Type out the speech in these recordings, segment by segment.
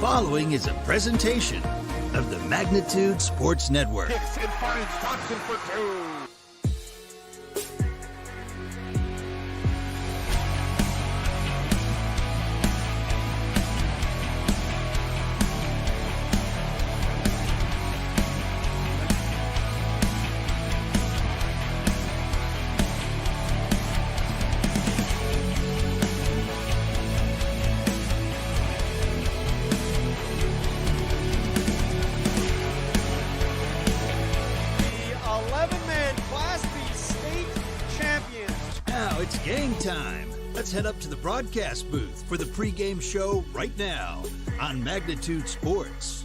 following is a presentation of the Magnitude Sports Network. Kicks and finds Johnson for two. It's game time. Let's head up to the broadcast booth for the pregame show right now on Magnitude Sports.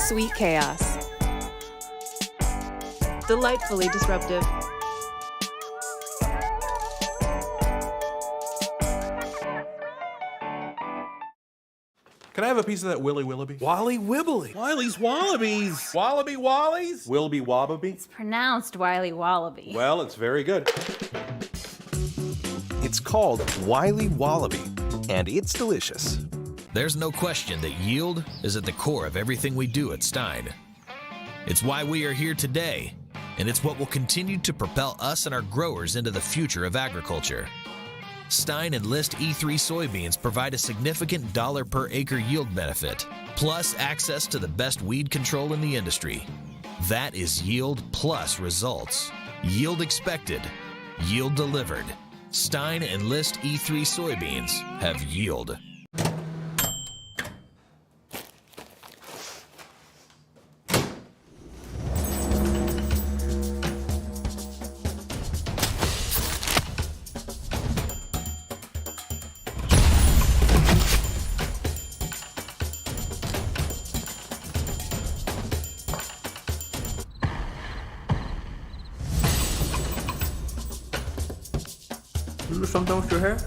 Sweet chaos. Delightfully disruptive. Can I have a piece of that Willy Willoughby? Wally Wibbly. Wiley's Wallabies. Wallaby Wallies? Wilby Wobbaby? It's pronounced Wiley Wallaby. Well, it's very good. It's called Wiley Wallaby, and it's delicious. There's no question that yield is at the core of everything we do at Stein. It's why we are here today, and it's what will continue to propel us and our growers into the future of agriculture. Stein Enlist E3 soybeans provide a significant dollar per acre yield benefit, plus access to the best weed control in the industry. That is yield plus results. Yield expected, yield delivered. Stein Enlist E3 soybeans have yield. You do something with your hair?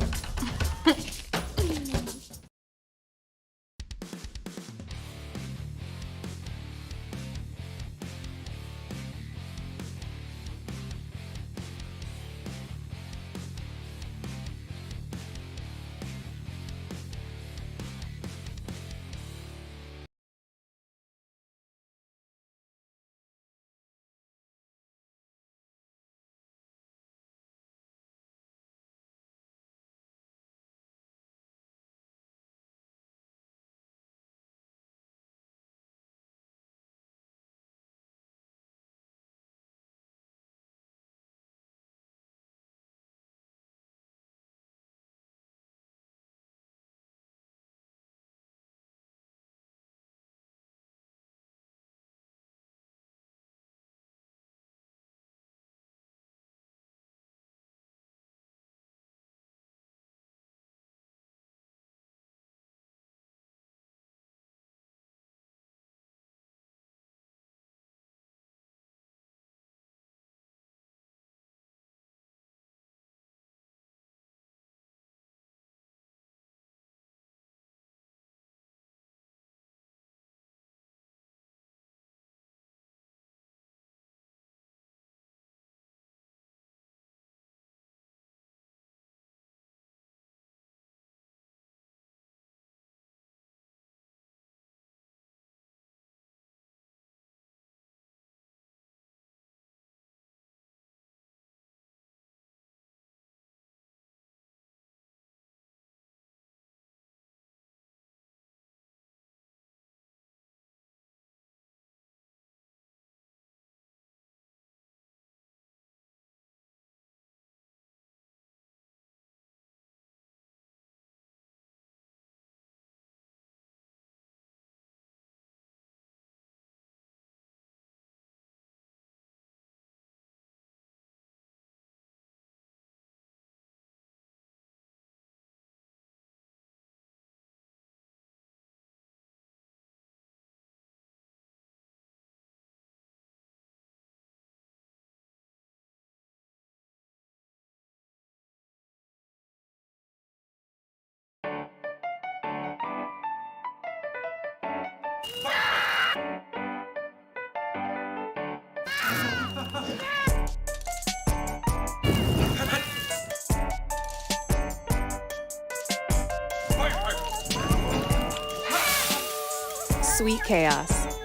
Sweet chaos.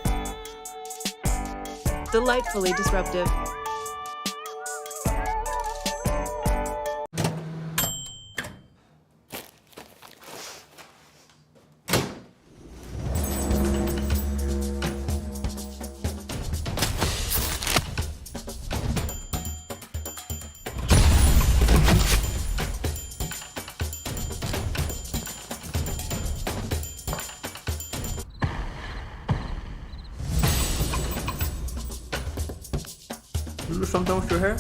Delightfully disruptive. You do something with your hair?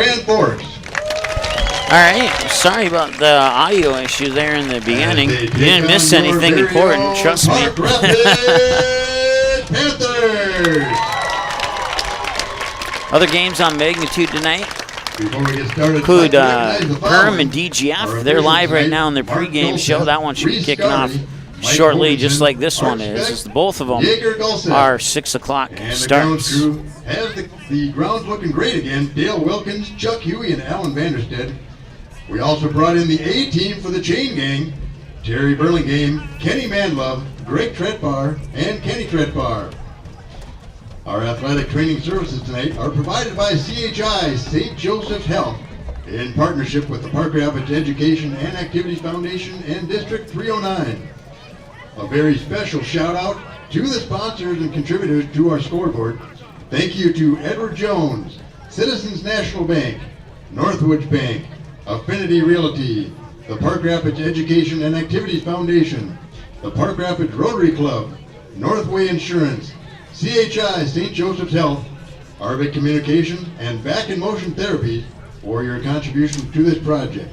Grand Forks. All right, sorry about the audio issue there in the beginning. As they You take didn't miss on your anything very important, own trust me. Park Rapids Panthers. Other games on Magnitude tonight Before we get started, include I'd like to recognize the Perm following. and DGF. Our They're officials live right tonight, now in their Mark pregame Dolcett, show. That one should be Reese kicking off Scotty, Mike shortly, Hovenson, just like this Art one is. Speck, As both of them Jaeger Dolcett. are 6 o'clock And the grounds starts. crew has the grounds looking great again. Dale Wilkins, Chuck Huey, and Alan Vanderstead. We also brought in the A team for the chain gang. Terry Burlingame, Kenny Manlove, Greg Tretbar, and Kenny Tretbar. Our athletic training services tonight are provided by CHI St. Joseph's Health in partnership with the Park Rapids Education and Activities Foundation and District 309. A very special shout out to the sponsors and contributors to our scoreboard. Thank you to Edward Jones, Citizens National Bank, Northwoods Bank, Affinity Realty, the Park Rapids Education and Activities Foundation, the Park Rapids Rotary Club, Northway Insurance, CHI St. Joseph's Health, Arvik Communications, and Back in Motion Therapy for your contribution to this project.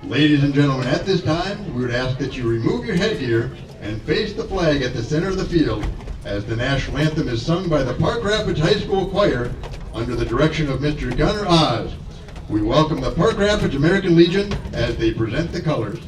Ladies and gentlemen, at this time, we would ask that you remove your headgear and face the flag at the center of the field as the national anthem is sung by the Park Rapids High School Choir under the direction of Mr. Gunnar Oz. We welcome the Park Rapids American Legion as they present the colors.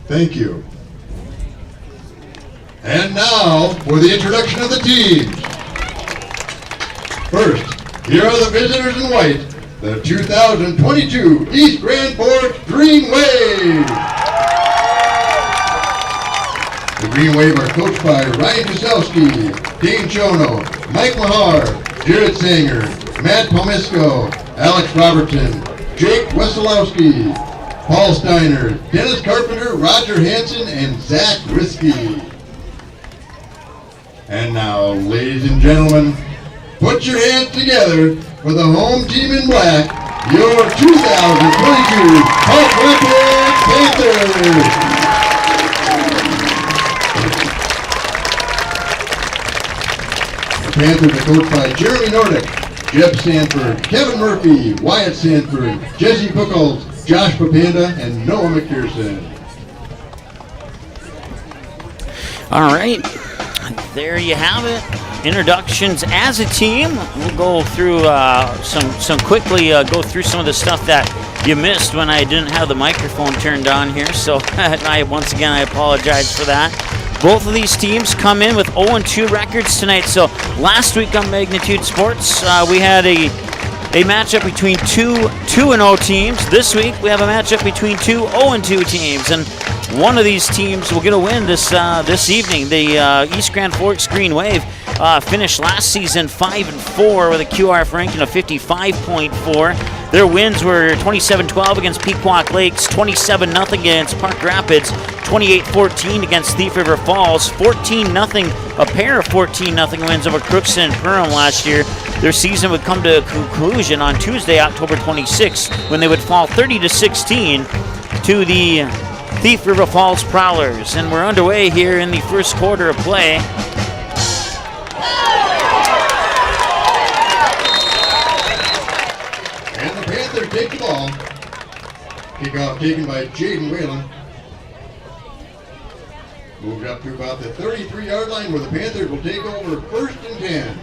Thank you. And now for the introduction of the teams. First, here are the visitors in white, the 2022 East Grand Forks Green Wave. The Green Wave are coached by Ryan Kusowski, Dane Chono, Mike Mahar, Jared Sanger, Matt Pomisco, Alex Robertson, Jake Wesolowski, Paul Steiner, Dennis Carpenter, Roger Hansen, and Zach Risky. And now, ladies and gentlemen, put your hands together for the home team in black, your 2022 Park Rapids Panthers. The Panthers are coached by Jeremy Nordick, Jeb Sanford, Kevin Murphy, Wyatt Sanford, Jesse Buchholz, Josh Papanda, and Noah McPherson. All right, there you have it. Introductions as a team. We'll go through quickly go through some of the stuff that you missed when I didn't have the microphone turned on here. So once again, I apologize for that. Both of these teams come in with 0-2 records tonight. So last week on Magnitude Sports, we had a matchup between two 2-0 teams. This week we have a matchup between two 0-2 teams, and one of these teams will get a win this evening. The East Grand Forks Green Wave finished last season 5-4 with a QRF ranking of 55.4. Their wins were 27-12 against Pequot Lakes, 27-0 against Park Rapids, 28-14 against Thief River Falls, 14-0, a pair of 14-0 wins over Crookston and Perham last year. Their season would come to a conclusion on Tuesday, October 26th, when they would fall 30-16 to the Thief River Falls Prowlers. And we're underway here in the first quarter of play. And the Panthers take the ball. Kickoff taken by Jaden Whalen. Moved up to about the 33-yard line where the Panthers will take over 1st and 10.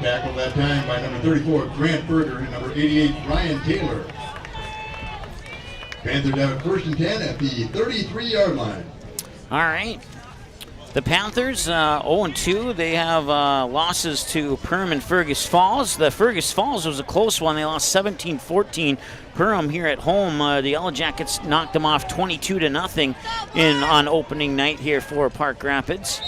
Tackled that time by number 34, Grant Berger, and number 88, Ryan Taylor. Panthers have it 1st and 10 at the 33-yard line. All right. The Panthers, 0-2. They have losses to Perham and Fergus Falls. The Fergus Falls was a close one. They lost 17-14. Perham here at home, the Yellow Jackets knocked them off 22-0 on opening night here for Park Rapids.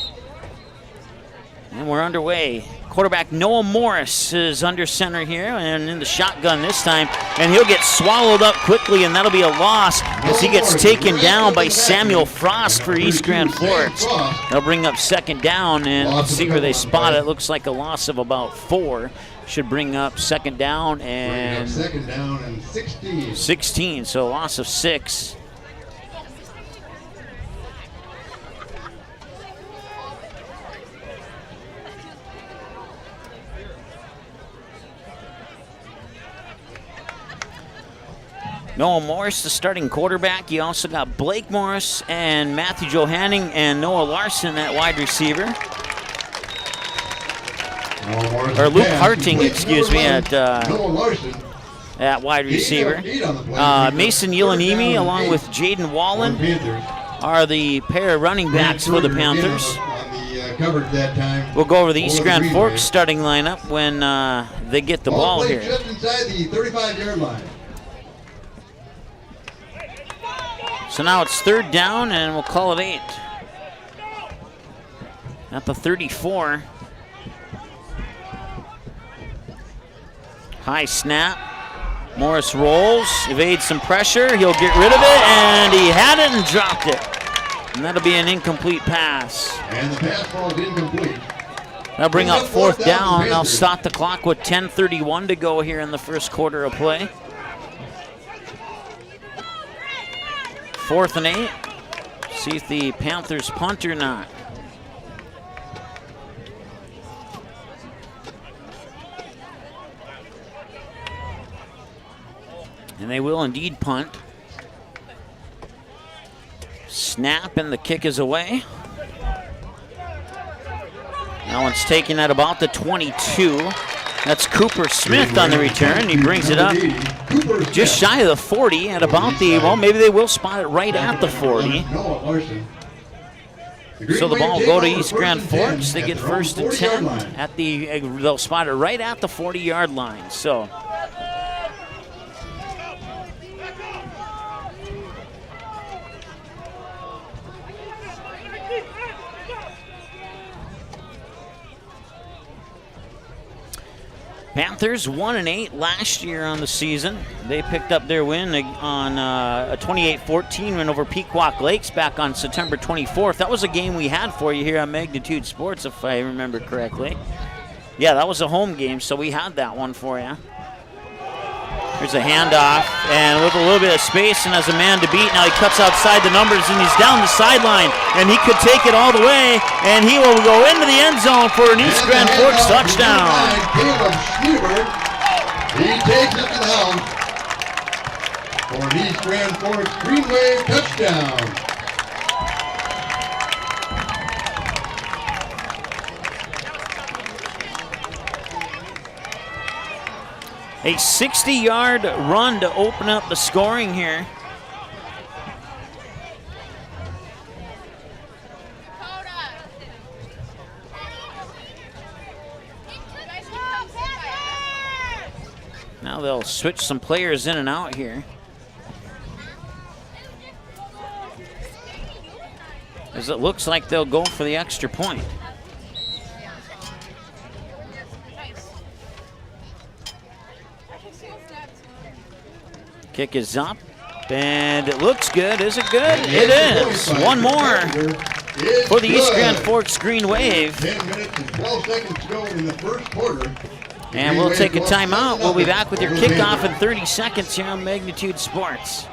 And we're underway. Quarterback Noah Morris is under center here and in the shotgun this time, and he'll get swallowed up quickly, and that'll be a loss as he gets taken down by Samuel Frost for East Grand Forks. They'll bring up 2nd down, and let's see where they spot it. Looks like a loss of about 4. Should bring up 2nd down and 2nd down and 16. 16, so a loss of 6. Noah Morris, the starting quarterback. You also got Blake Morris and Matthew Johanning and Noah Larson at wide receiver. Or Luke Harting, excuse me, at wide receiver. Mason Yelanimi along with Jaden Wallen are the pair of running backs for the Panthers. We'll go over the East Grand Forks starting lineup when they get the ball here. Just inside the 35-yard line. So now it's 3rd down, and we'll call it 8. At the 34. High snap. Morris rolls, evades some pressure. He'll get rid of it, and he had it and dropped it. And that'll be an incomplete pass. And the pass ball is incomplete. That'll bring up 4th down. They'll stop the clock with 10:31 to go here in the first quarter of play. 4th and 8. See if the Panthers punt or not. And they will indeed punt. Snap, and the kick is away. That one's taken at about the 22. That's Cooper Smith on the return. He brings it up just shy of the 40 at about the, well, maybe they will spot it right at the 40. So the ball will go to East Grand Forks. They get 1st and 10 at the, they'll spot it right at the 40-yard line. So Panthers 1-8 last year on the season. They picked up their win on a 28-14 win over Pequot Lakes back on September 24th. That was a game we had for you here on Magnitude Sports, if I remember correctly. Yeah, that was a home game, so we had that one for you. There's a handoff, and with a little bit of space and has a man to beat. Now he cuts outside the numbers, and he's down the sideline, and he could take it all the way, and he will go into the end zone for an East Grand Forks touchdown. Caleb Schneeberg, he takes it down for an East Grand Forks Green Wave touchdown. A 60-yard run to open up the scoring here. Now they'll switch some players in and out here. As it looks like they'll go for the extra point. Kick is up, and it looks good. Is it good? It is. One more for the East Grand Forks Green Wave. 10 minutes and 12 seconds to go in the first quarter. And we'll take a timeout. We'll be back with your kickoff in 30 seconds here on Magnitude Sports.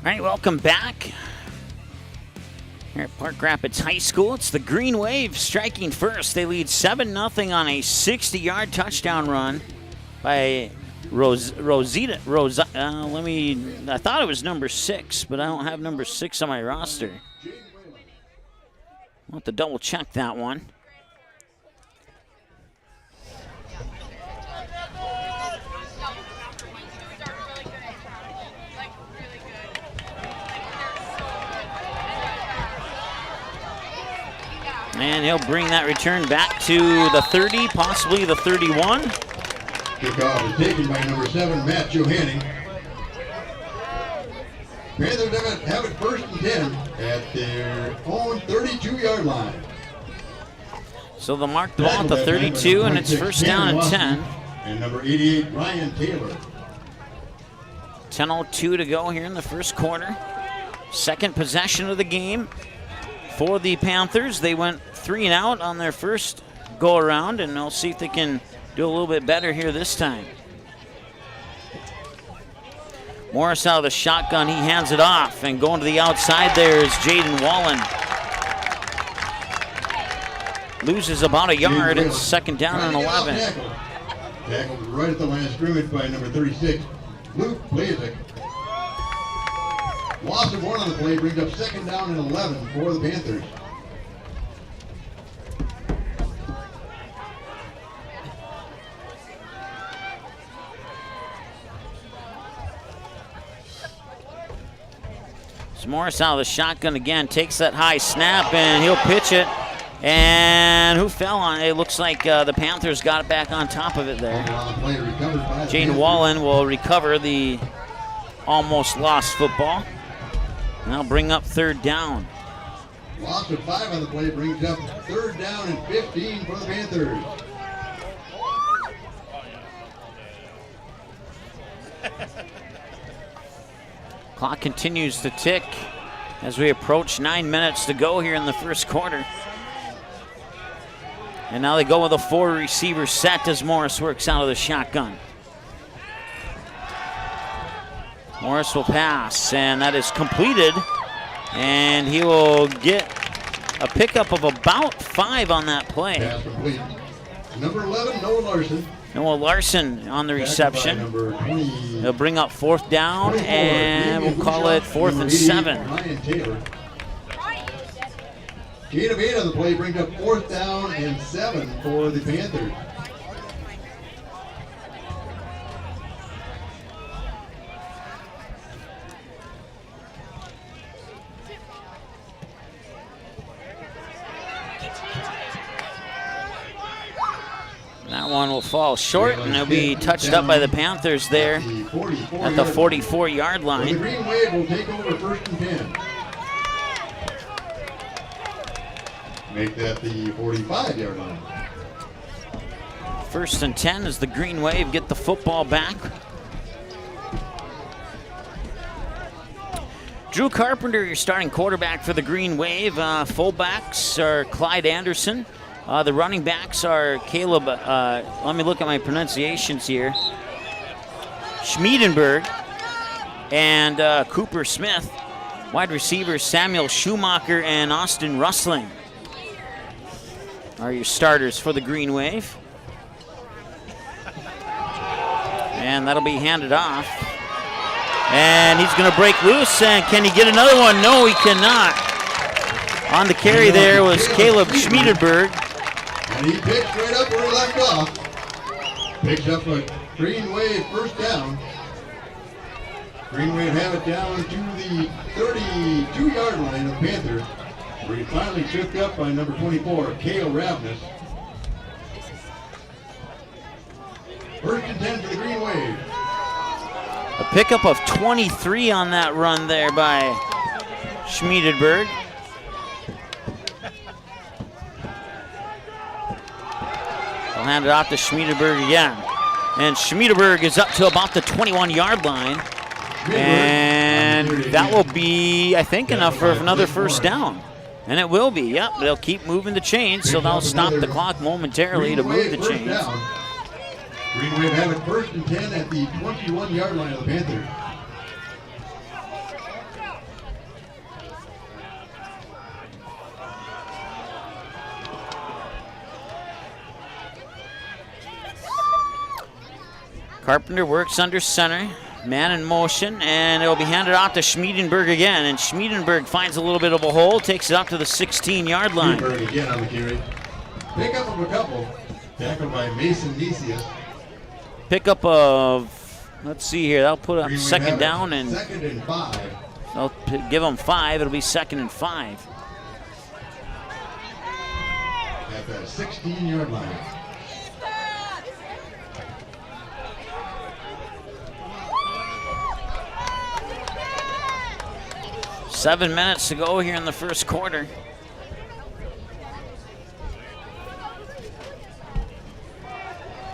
All right, welcome back. Here at Park Rapids High School, it's the Green Wave striking first. They lead 7-0 on a 60-yard touchdown run by Rosita. I thought it was number 6, but I don't have number 6 on my roster. I'll have to double check that one. And he'll bring that return back to the 30, possibly the 31. Kickoff is taken by number 7, Matt Johanning. Panthers have it first and 10 at their own 32-yard line. So they'll mark the ball at the 32, and it's first down and 10. And number 88, Ryan Taylor. 10:02 to go here in the first quarter. Second possession of the game for the Panthers. They went 3 and out on their first go around, and they'll see if they can do a little bit better here this time. Morris out of the shotgun, he hands it off, and going to the outside there is Jaden Wallen. Loses about a yard. It's second down and 11. Tackled right at the line of scrimmage by number 36, Luke Blazik. Loss of 1 on the play brings up second down and 11 for the Panthers. So Morris out of the shotgun again, takes that high snap, and he'll pitch it. And who fell on it? It looks like the Panthers got it back on top of it there. Jaden Wallen will recover the almost lost football. Now bring up third down. Loss of 5 on the play brings up third down and 15 for the Panthers. Clock continues to tick as we approach 9 minutes to go here in the first quarter. And now they go with a 4-receiver set as Morris works out of the shotgun. Morris will pass, and that is completed. And he will get a pickup of about 5 on that play. Pass complete. Number 11, Noah Larson. Noah Larson on the reception. He'll bring up fourth down, and we'll call it 4th and 7. Ryan Taylor. Gain of 8 on the play brings up 4th down and 7 for the Panthers. That one will fall short, and it'll be touched up by the Panthers there at the 44-yard The line. Green Wave will take over first and 10. Make that the 45-yard line. First and 10 as the Green Wave get the football back. Drew Carpenter, your starting quarterback for the Green Wave. Fullbacks are Clyde Anderson. The running backs are Caleb, let me look at my pronunciations here, Schmiedenberg and Cooper Smith. Wide receivers Samuel Schumacher and Austin Russling are your starters for the Green Wave. And that'll be handed off. And he's going to break loose, and can he get another one? No, he cannot. On the carry there was Caleb Schmiedenberg. And he picks right up where he left off. Picks up a Green Wave first down. Green Wave have it down to the 32-yard line of Panthers, where he finally tripped up by number 24, Cale Ravnus. First and 10 for the Green Wave. A pickup of 23 on that run there by Schmiedenberg. They'll hand it off to Schmiedenberg again. And Schmiedenberg is up to about the 21-yard line. And that will be, I think, enough for another first down. And it will be, yep. They'll keep moving the chains, so they'll stop the clock momentarily to move the chains. Green Wave have it first and 10 at the 21-yard line of the Panthers. Carpenter works under center, man in motion, and it'll be handed off to Schmiedenberg again. And Schmiedenberg finds a little bit of a hole, takes it up to the 16-yard line. Schmiedenberg again on the carry. Pick up of a couple. Tackled by Mason Nicias. Pickup of, let's see here, that'll put up second down, and second and 5. they'll give them 5. It'll be 2nd and 5. At the 16-yard line. Seven minutes to go here in the first quarter.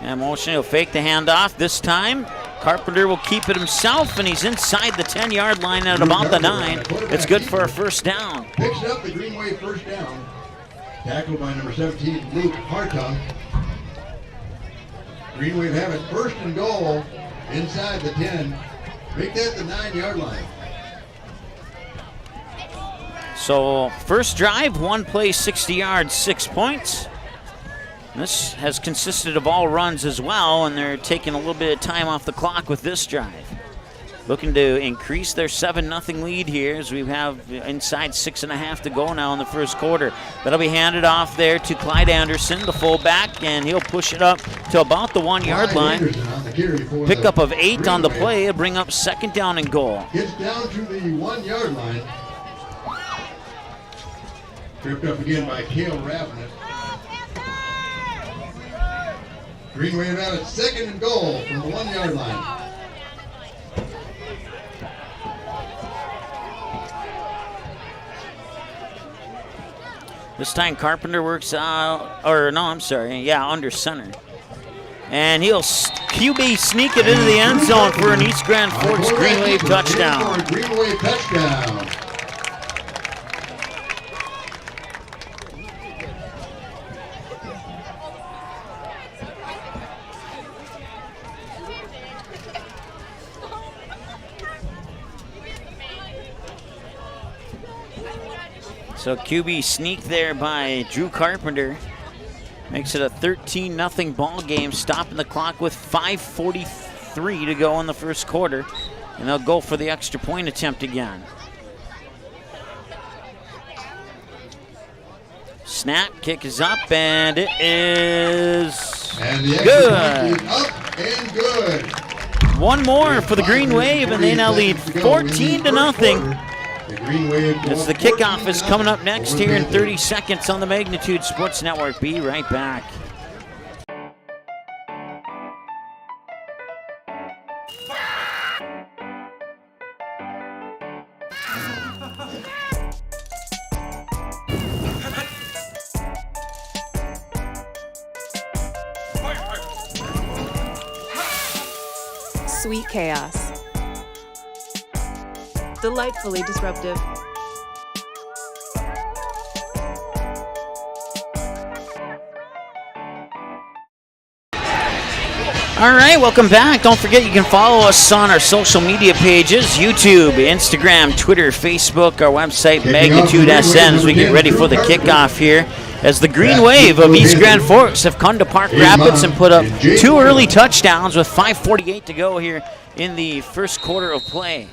And motion, he'll fake the handoff. This time, Carpenter will keep it himself, and he's inside the 10-yard line at about the 9. It's good for a first down. Picks up the Green Wave first down. Tackled by number 17, Luke Hartung. Green Wave have it first and goal inside the 10. Make that the 9-yard line. So, first drive, one play, 60 yards, 6 points. This has consisted of all runs as well, and they're taking a little bit of time off the clock with this drive. Looking to increase their 7-0 lead here as we have inside 6.5 to go now in the first quarter. That'll be handed off there to Clyde Anderson, the fullback, and he'll push it up to about the 1-yard line. Pickup of 8 on the play to bring up second down and goal. Gets down to the 1-yard line. Tripped up again by Cale Ravnus. Green Wave have it second and goal from the 1-yard line. This time Carpenter works out, under center. And he'll QB sneak it into the end zone for an East Grand Forks Green Wave touchdown. Green Wave touchdown. So QB sneak there by Drew Carpenter makes it a 13-0 ball game, stopping the clock with 5:43 to go in the first quarter, and they'll go for the extra point attempt again. Snap, kick is up, and it is good. Up and good. One more for the Green Wave, and they now lead 14-0. As the kickoff is coming up next here in 30 seconds on the Magnitude Sports Network. Be right back. Sweet chaos. Delightfully disruptive. All right, welcome back. Don't forget you can follow us on our social media pages, YouTube, Instagram, Twitter, Facebook, our website, Magnitude SN, as we get ready for the kickoff here, as the Green Wave of East Grand Forks have come to Park Rapids and put up 2 early touchdowns with 5:48 to go here in the first quarter of play.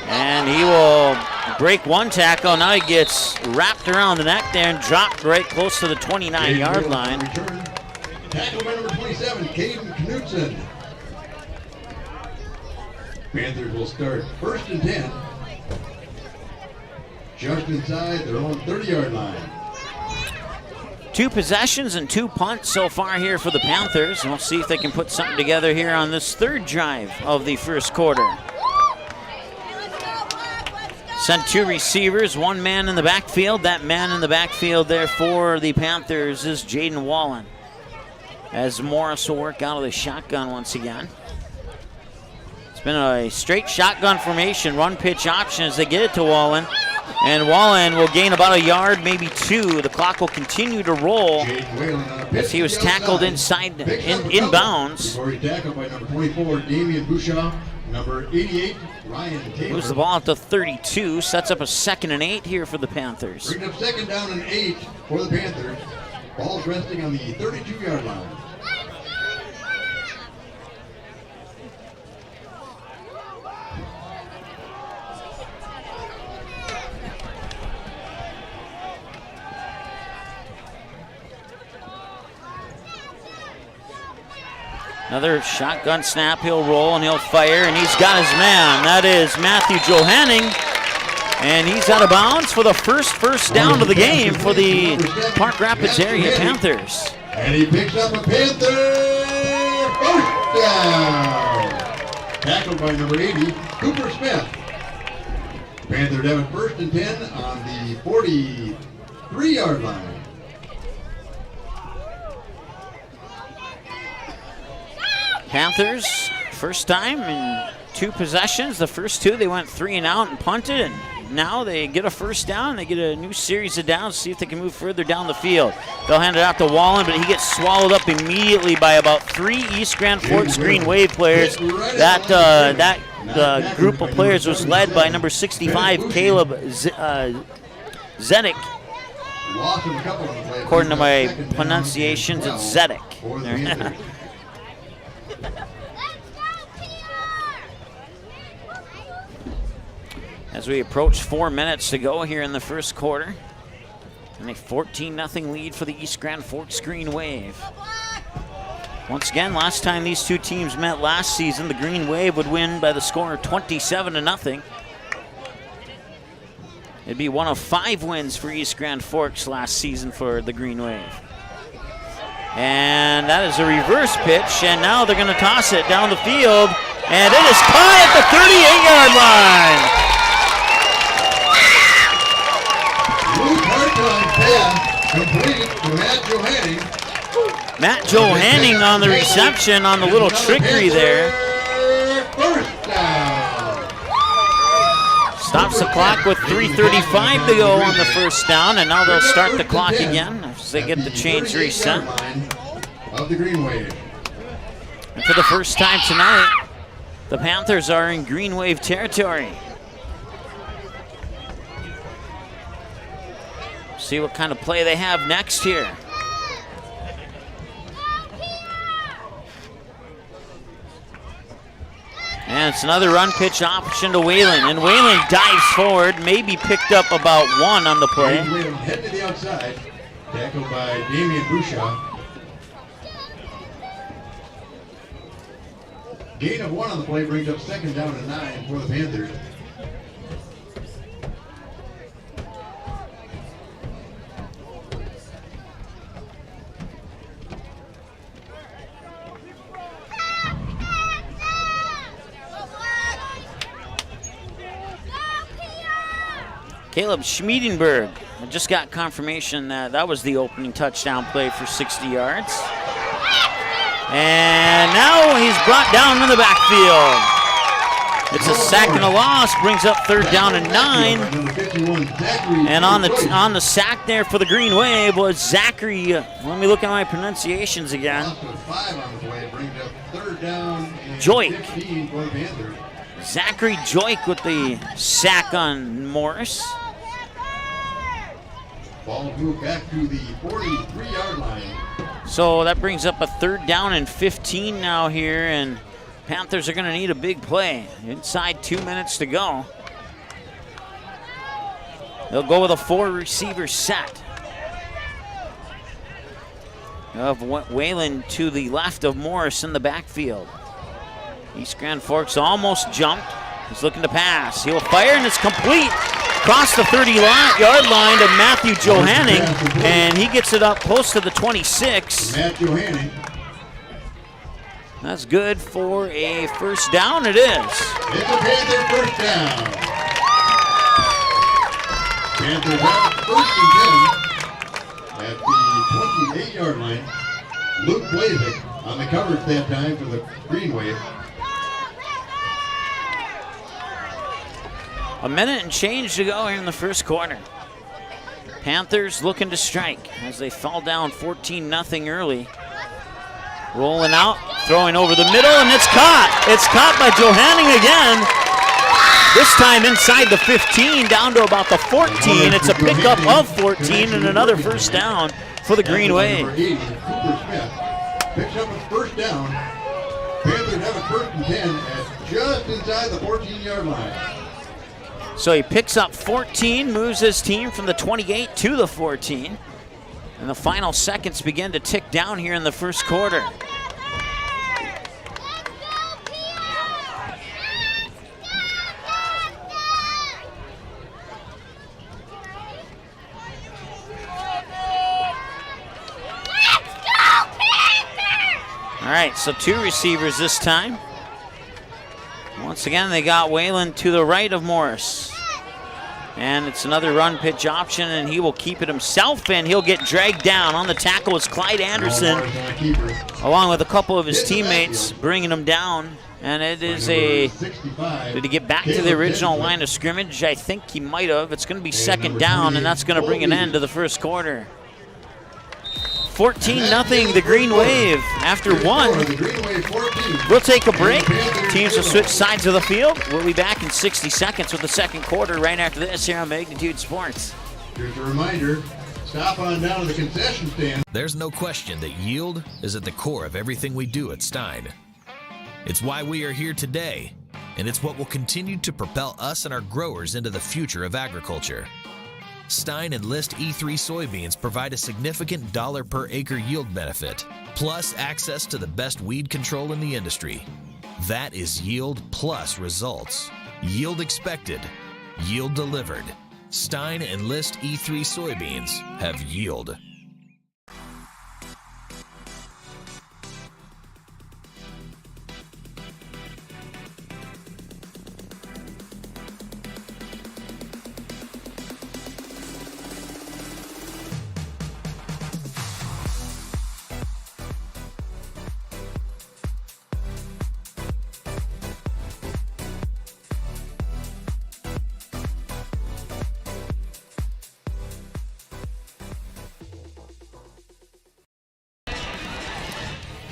And he will break one tackle. Now he gets wrapped around the neck there and dropped right close to the 29-yard line. Tackle by number 27, Caden Knutson. Panthers will start 1st and 10. Just inside their own 30-yard line. 2 possessions and 2 punts so far here for the Panthers. We'll see if they can put something together here on this 3rd drive of the first quarter. Sent 2 receivers, 1 man in the backfield. That man in the backfield there for the Panthers is Jaden Wallen, as Morris will work out of the shotgun once again. It's been a straight shotgun formation, run pitch option as they get it to Wallen. And Wallen will gain about 1 yard, maybe 2. The clock will continue to roll as he was tackled inbounds. Before he tackled by number 24, Damian Bouchard. Number 88, Ryan Taylor. Moves the ball out to 32, sets up a 2nd and 8 here for the Panthers. Brings up 2nd down and 8 for the Panthers. Ball's resting on the 32-yard line. Another shotgun snap, he'll roll and he'll fire, and he's got his man. That is Matthew Johanning, and he's out of bounds for the first down of the game for the Park Rapids area Panthers. And he picks up a Panther 1st down. Tackled by number 80, Cooper Smith. Panthers have it 1st and 10 on the 43-yard line. Panthers, first time in 2 possessions. The first 2, they went 3 and out and punted, and now they get a 1st down. They get a new series of downs, see if they can move further down the field. They'll hand it out to Wallen, but he gets swallowed up immediately by about 3 East Grand Forks Green Wave players. That group of players was led by number 65, Caleb Zedek. According to my pronunciations, it's Zedek. As we approach 4 minutes to go here in the first quarter, and a 14-0 lead for the East Grand Forks Green Wave. Once again, last time these 2 teams met last season, the Green Wave would win by the score of 27-0. It'd be one of 5 wins for East Grand Forks last season for the Green Wave. And that is a reverse pitch, and now they're going to toss it down the field, and it is caught at the 38-yard line. Completed to Matt Johanning. Matt Johanning on the reception on the little trickery there. 1st down. Stops the clock with 3:35 to go on the 1st down, and now they'll start the clock again as they get the chains reset. Of the Green Wave. And for the first time tonight, the Panthers are in Green Wave territory. See what kind of play they have next here. And it's another run pitch option to Whalen. And Whalen dives forward, maybe picked up about 1 on the play. Whalen head to the outside. Tackled by Damian Bouchard. Gain of 1 on the play brings up 2nd down and 9 for the Panthers. Caleb Schmiedenberg. I just got confirmation that that was the opening touchdown play for 60 yards. And now he's brought down in the backfield. It's a sack and a loss, brings up 3rd down and 9. And on the sack there for the Green Wave was Zachary. Let me look at my pronunciations again. Joik. Zachary Joik with the sack on Morris. Ball moved back to the 43-yard line. So that brings up a 3rd down and 15 now here, and Panthers are going to need a big play. Inside 2 minutes to go. They'll go with a 4-receiver set. Of Whalen to the left of Morris in the backfield. East Grand Forks almost jumped. He's looking to pass. He'll fire, and it's complete. Across the 30-yard line to Matthew Johanning, and he gets it up close to the 26. Matt Johanning. That's good for a 1st down. It is. It's a Panther 1st down. Panthers have 1st and 10 at the 28-yard line. Luke Blazek on the coverage that time for the Green Wave. A minute and change to go here in the 1st quarter. Panthers looking to strike as they fall down 14-0 early. Rolling out, throwing over the middle, and it's caught. It's caught by Johanning again. This time inside the 15, down to about the 14. It's a pickup of 14 and another 1st down for the Green Wave. Cooper Smith picks up his 1st down. Panthers have a 1st and 10 at just inside the 14-yard line. So he picks up 14, moves his team from the 28 to the 14. And the final seconds begin to tick down here in the 1st quarter. All right, so 2 receivers this time. Once again, they got Whalen to the right of Morris. And it's another run pitch option, and he will keep it himself, and he'll get dragged down. On the tackle is Clyde Anderson, along with a couple of his teammates, bringing him down. And it is did he get back to the original line of scrimmage? I think he might have. It's going to be 2nd down, and that's going to bring an end to the 1st quarter. 14-0, the Green Wave after 1. We'll take a break. Teams will switch sides of the field. We'll be back in 60 seconds with the 2nd quarter right after this here on Magnitude Sports. Here's a reminder, stop on down to the concession stand. There's no question that yield is at the core of everything we do at Stein. It's why we are here today, and it's what will continue to propel us and our growers into the future of agriculture. Stein and List E3 soybeans provide a significant $ per acre yield benefit, plus access to the best weed control in the industry. That is yield plus results. Yield expected, yield delivered. Stein and List E3 soybeans have yield.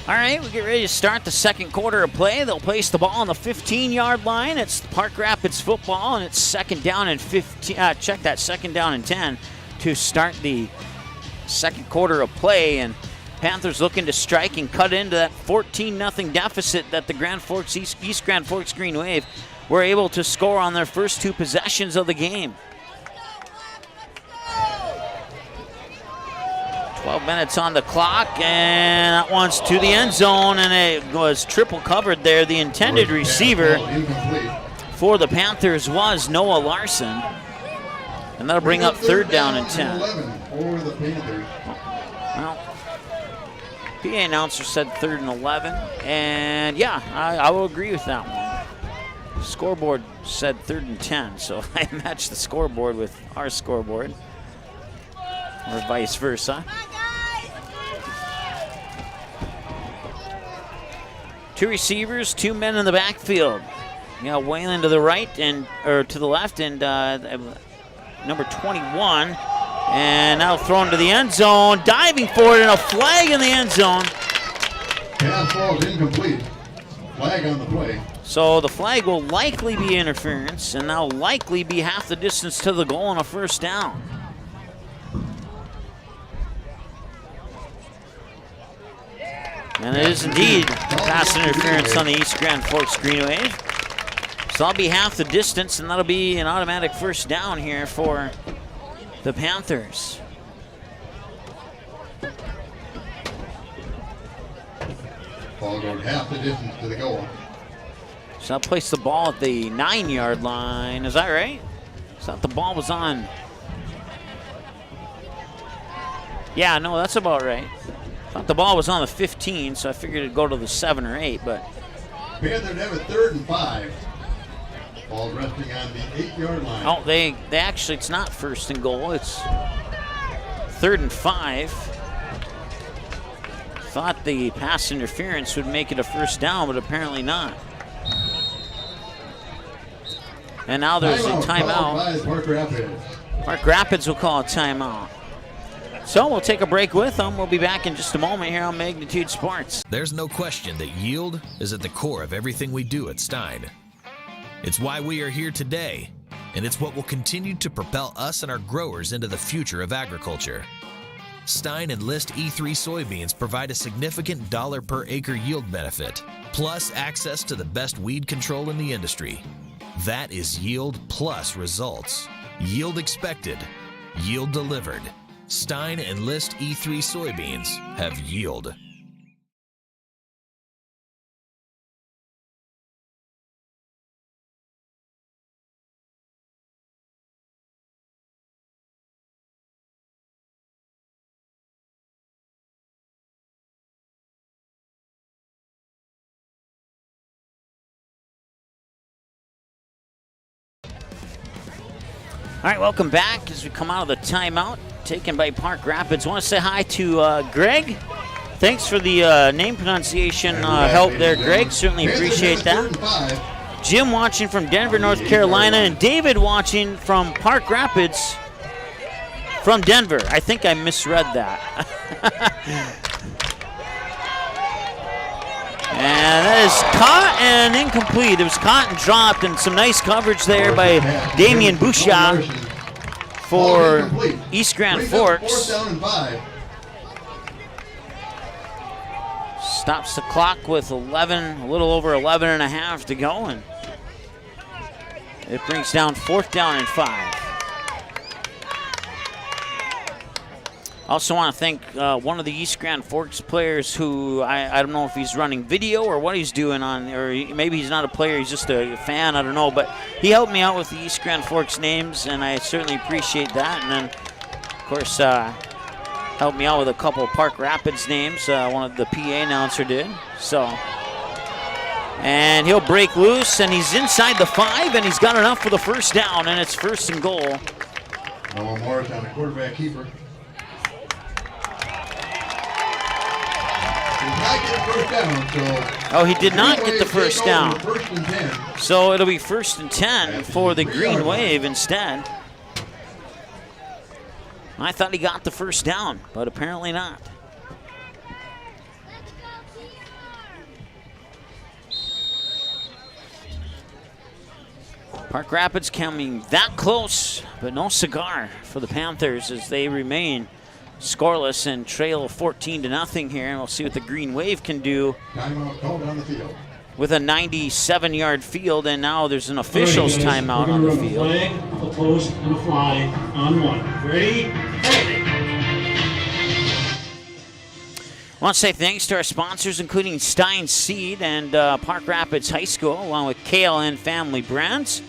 All right, we get ready to start the 2nd quarter of play. They'll place the ball on the 15-yard line. It's Park Rapids football, and it's 2nd down and 15. Check that, 2nd down and 10 to start the 2nd quarter of play. And Panthers looking to strike and cut into that 14-0 deficit that the Grand Forks East Grand Forks Green Wave were able to score on their first 2 possessions of the game. 12 minutes on the clock, and that one's to the end zone, and it was triple covered there. The intended receiver for the Panthers was Noah Larson, and that'll bring up 3rd down and 10. Well, PA announcer said 3rd and 11, and yeah, I will agree with that one. scoreboard said 3rd and 10, so I matched the scoreboard with our scoreboard, or vice versa. Two receivers, two men in the backfield. You got Wayland to the right or to the left, and number 21. And now thrown to the end zone, diving for it, and a flag in the end zone. Pass ball's incomplete. Flag on the play. So the flag will likely be interference, and now likely be half the distance to the goal on a first down. And it is indeed pass interference on the East Grand Forks Green Wave. So that'll be half the distance, and that'll be an automatic first down here for the Panthers. Ball going half the distance to the goal. So I'll place the ball at the 9-yard line. Is that right? I thought the ball was on. Yeah, no, that's about right. I thought the ball was on the 15, so I figured it'd go to the 7 or 8, but. Panthers have a 3rd and 5. Ball resting on the 8-yard line. Oh, they actually, it's not 1st and goal. It's 3rd and 5. Thought the pass interference would make it a first down, but apparently not. And now there's a timeout. Park Rapids. Park Rapids will call a timeout. So we'll take a break with them. We'll be back in just a moment here on Magnitude Sports. There's no question that yield is at the core of everything we do at Stein. It's why we are here today, and it's what will continue to propel us and our growers into the future of agriculture. Stein and List E3 soybeans provide a significant dollar per acre yield benefit, plus access to the best weed control in the industry. That is yield plus results. Yield expected, yield delivered. Stein and List E3 soybeans have yield. All right, welcome back as we come out of the timeout taken by Park Rapids. I want to say hi to Greg. Thanks for the name pronunciation help there, Greg. Certainly appreciate that. Jim watching from Denver, North Carolina, and David watching from Park Rapids from Denver. I think I misread that. And that is caught and incomplete. It was caught and dropped, and some nice coverage there by Damien Bouchard for East Grand Forks. Stops the clock with 11, a little over 11 and a half to go, and it brings down 4th down and 5. Also want to thank one of the East Grand Forks players who, I don't know if he's running video or what he's doing on, or maybe he's not a player, he's just a fan, I don't know, but he helped me out with the East Grand Forks names, and I certainly appreciate that. And then, of course, helped me out with a couple of Park Rapids names, one of the PA announcer did. So, and he'll break loose, and he's inside the 5, and he's got enough for the first down, and it's 1st and goal. Noah Morris on the quarterback keeper. Oh, he did not get the first down. So it'll be 1st and 10 for the Green Wave instead. I thought he got the first down, but apparently not. Park Rapids coming that close, but no cigar for the Panthers as they remain scoreless and trail 14-0 here. And we'll see what the Green Wave can do with a 97-yard field. And now there's an official's timeout on the field. Flag, a post, and a fly on 1. Ready? I want to say thanks to our sponsors, including Stein Seed and Park Rapids High School, along with KLN Family Brands,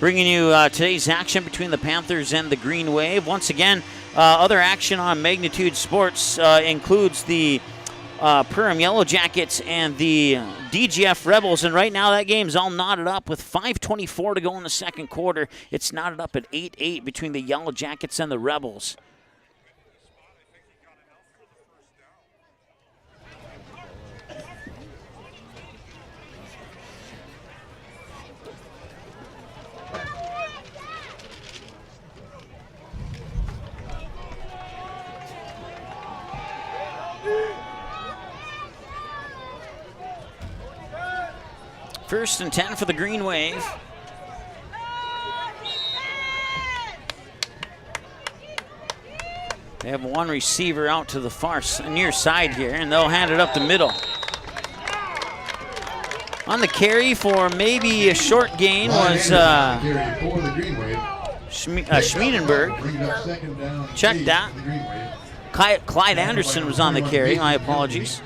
bringing you today's action between the Panthers and the Green Wave. Once again, other action on Magnitude Sports includes the Perham Yellow Jackets and the DGF Rebels. And right now that game's all knotted up with 5:24 to go in the second quarter. It's knotted up at 8-8 between the Yellow Jackets and the Rebels. First and 10 for the Green Wave. They have one receiver out to the far near side here, and they'll hand it up the middle. On the carry for maybe a short gain was Schmiedenberg. Check that. Clyde Anderson was on the carry. My apologies.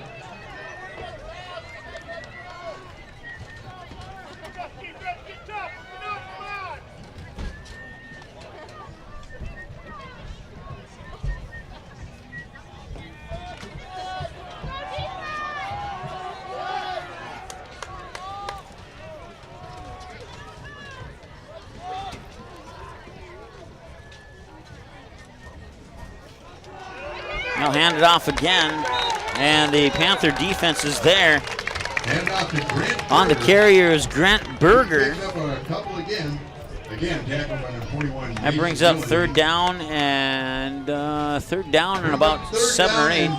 They'll hand it off again, and the Panther defense is there. On the carrier is Grant Berger. That brings up third down and about 7 or 8.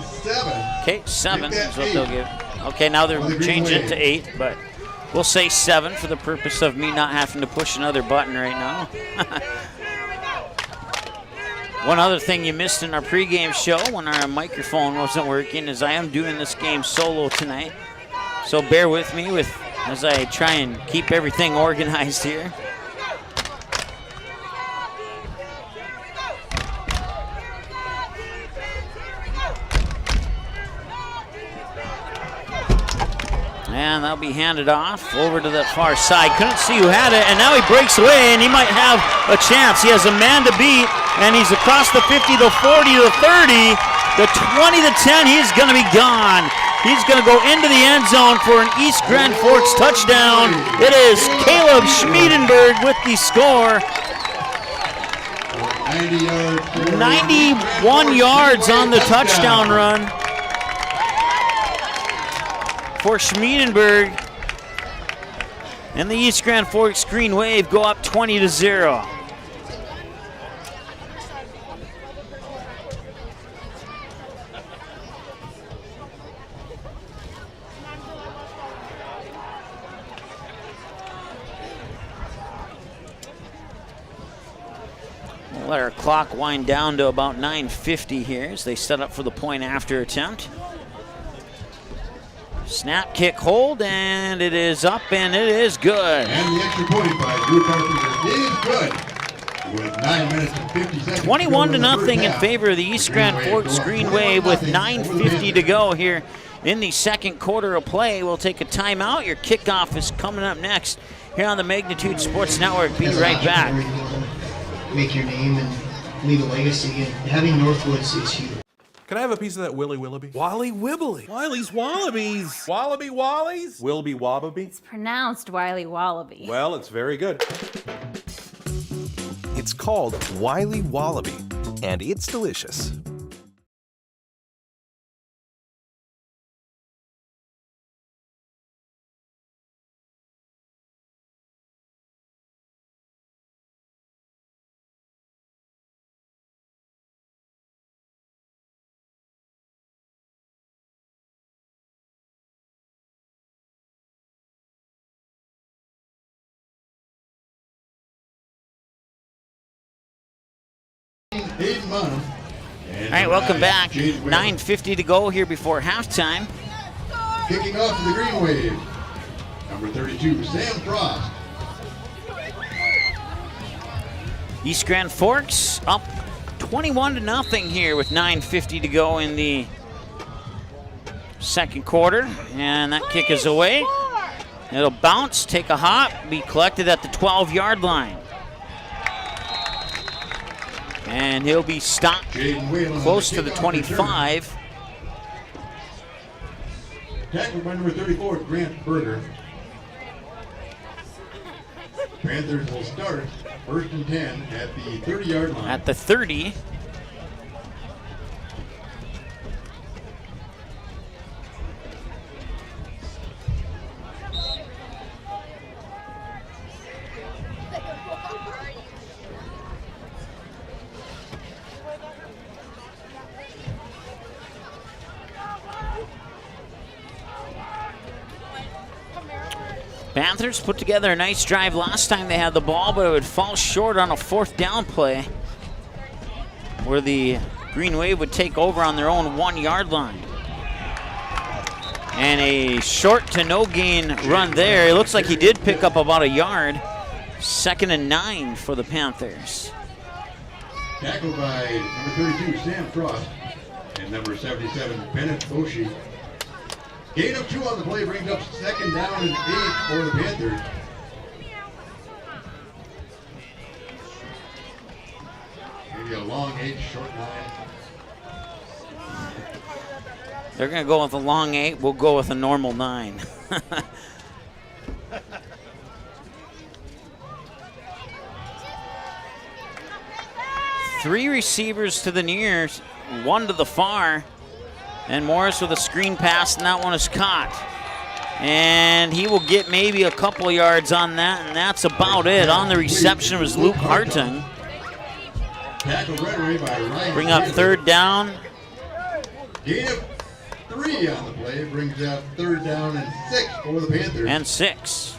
Okay, 7 is what they'll give. Okay, now they're changing it to 8, but we'll say 7 for the purpose of me not having to push another button right now. One other thing you missed in our pregame show when our microphone wasn't working is I am doing this game solo tonight. So bear with me as I try and keep everything organized here. And that'll be handed off over to the far side. Couldn't see who had it, and now he breaks away, and he might have a chance. He has a man to beat, and he's across the 50, the 40, the 30, the 20, the 10. He's going to be gone. He's going to go into the end zone for an East Grand Forks touchdown. It is Caleb Schmiedenberg with the score. 91 yards on the touchdown run for Schmiedenberg, and the East Grand Forks Green Wave go up 20-0. We'll let our clock wind down to about 9:50 here as they set up for the point after attempt. Snap, kick, hold, and it is up, and it is good. And the extra point by Drew Carpenter is good. With 9 minutes and 50 seconds 21-0 in favor of the East Grand Forks Green Wave with 9:50 to go here in the second quarter of play. We'll take a timeout. Your kickoff is coming up next here on the Magnitude Sports Network. Be right back. Make your name and leave a legacy, and having Northwoods is huge. Can I have a piece of that Willy Willoughby? Wally Wibbly. Wiley's Wallabies. Wallaby Wallies. Wilby Wallaby? It's pronounced Wiley Wallaby. Well, it's very good. It's called Wiley Wallaby, and it's delicious. All right, welcome back. 9:50 to go here before halftime. Kicking off for the Green Wave, number 32, Sam Frost. East Grand Forks up 21-0 here with 9:50 to go in the second quarter. And that kick is away. It'll bounce, take a hop, be collected at the 12-yard line. And he'll be stopped close to the 25. Tackled by number 34, Grant Berger. Panthers will start 1st and 10 at the 30-yard line. At the 30. Panthers put together a nice drive last time they had the ball, but it would fall short on a 4th down play where the Green Wave would take over on their own 1-yard line. And a short to no gain run there. It looks like he did pick up about a yard. 2nd and 9 for the Panthers. Tackled by number 32, Sam Frost, and number 77, Bennett Oshie. Gain of 2 on the play brings up 2nd down and 8 for the Panthers. Maybe a long 8, short 9. They're going to go with a long 8. We'll go with a normal 9. Three receivers to the near, 1 to the far. And Morris with a screen pass, and that one is caught. And he will get maybe a couple yards on that, and that's about it. On the reception was Luke Hartung. Bring up 3rd down. Gain of 3 on the play brings up 3rd down and 6 for the Panthers. And 6.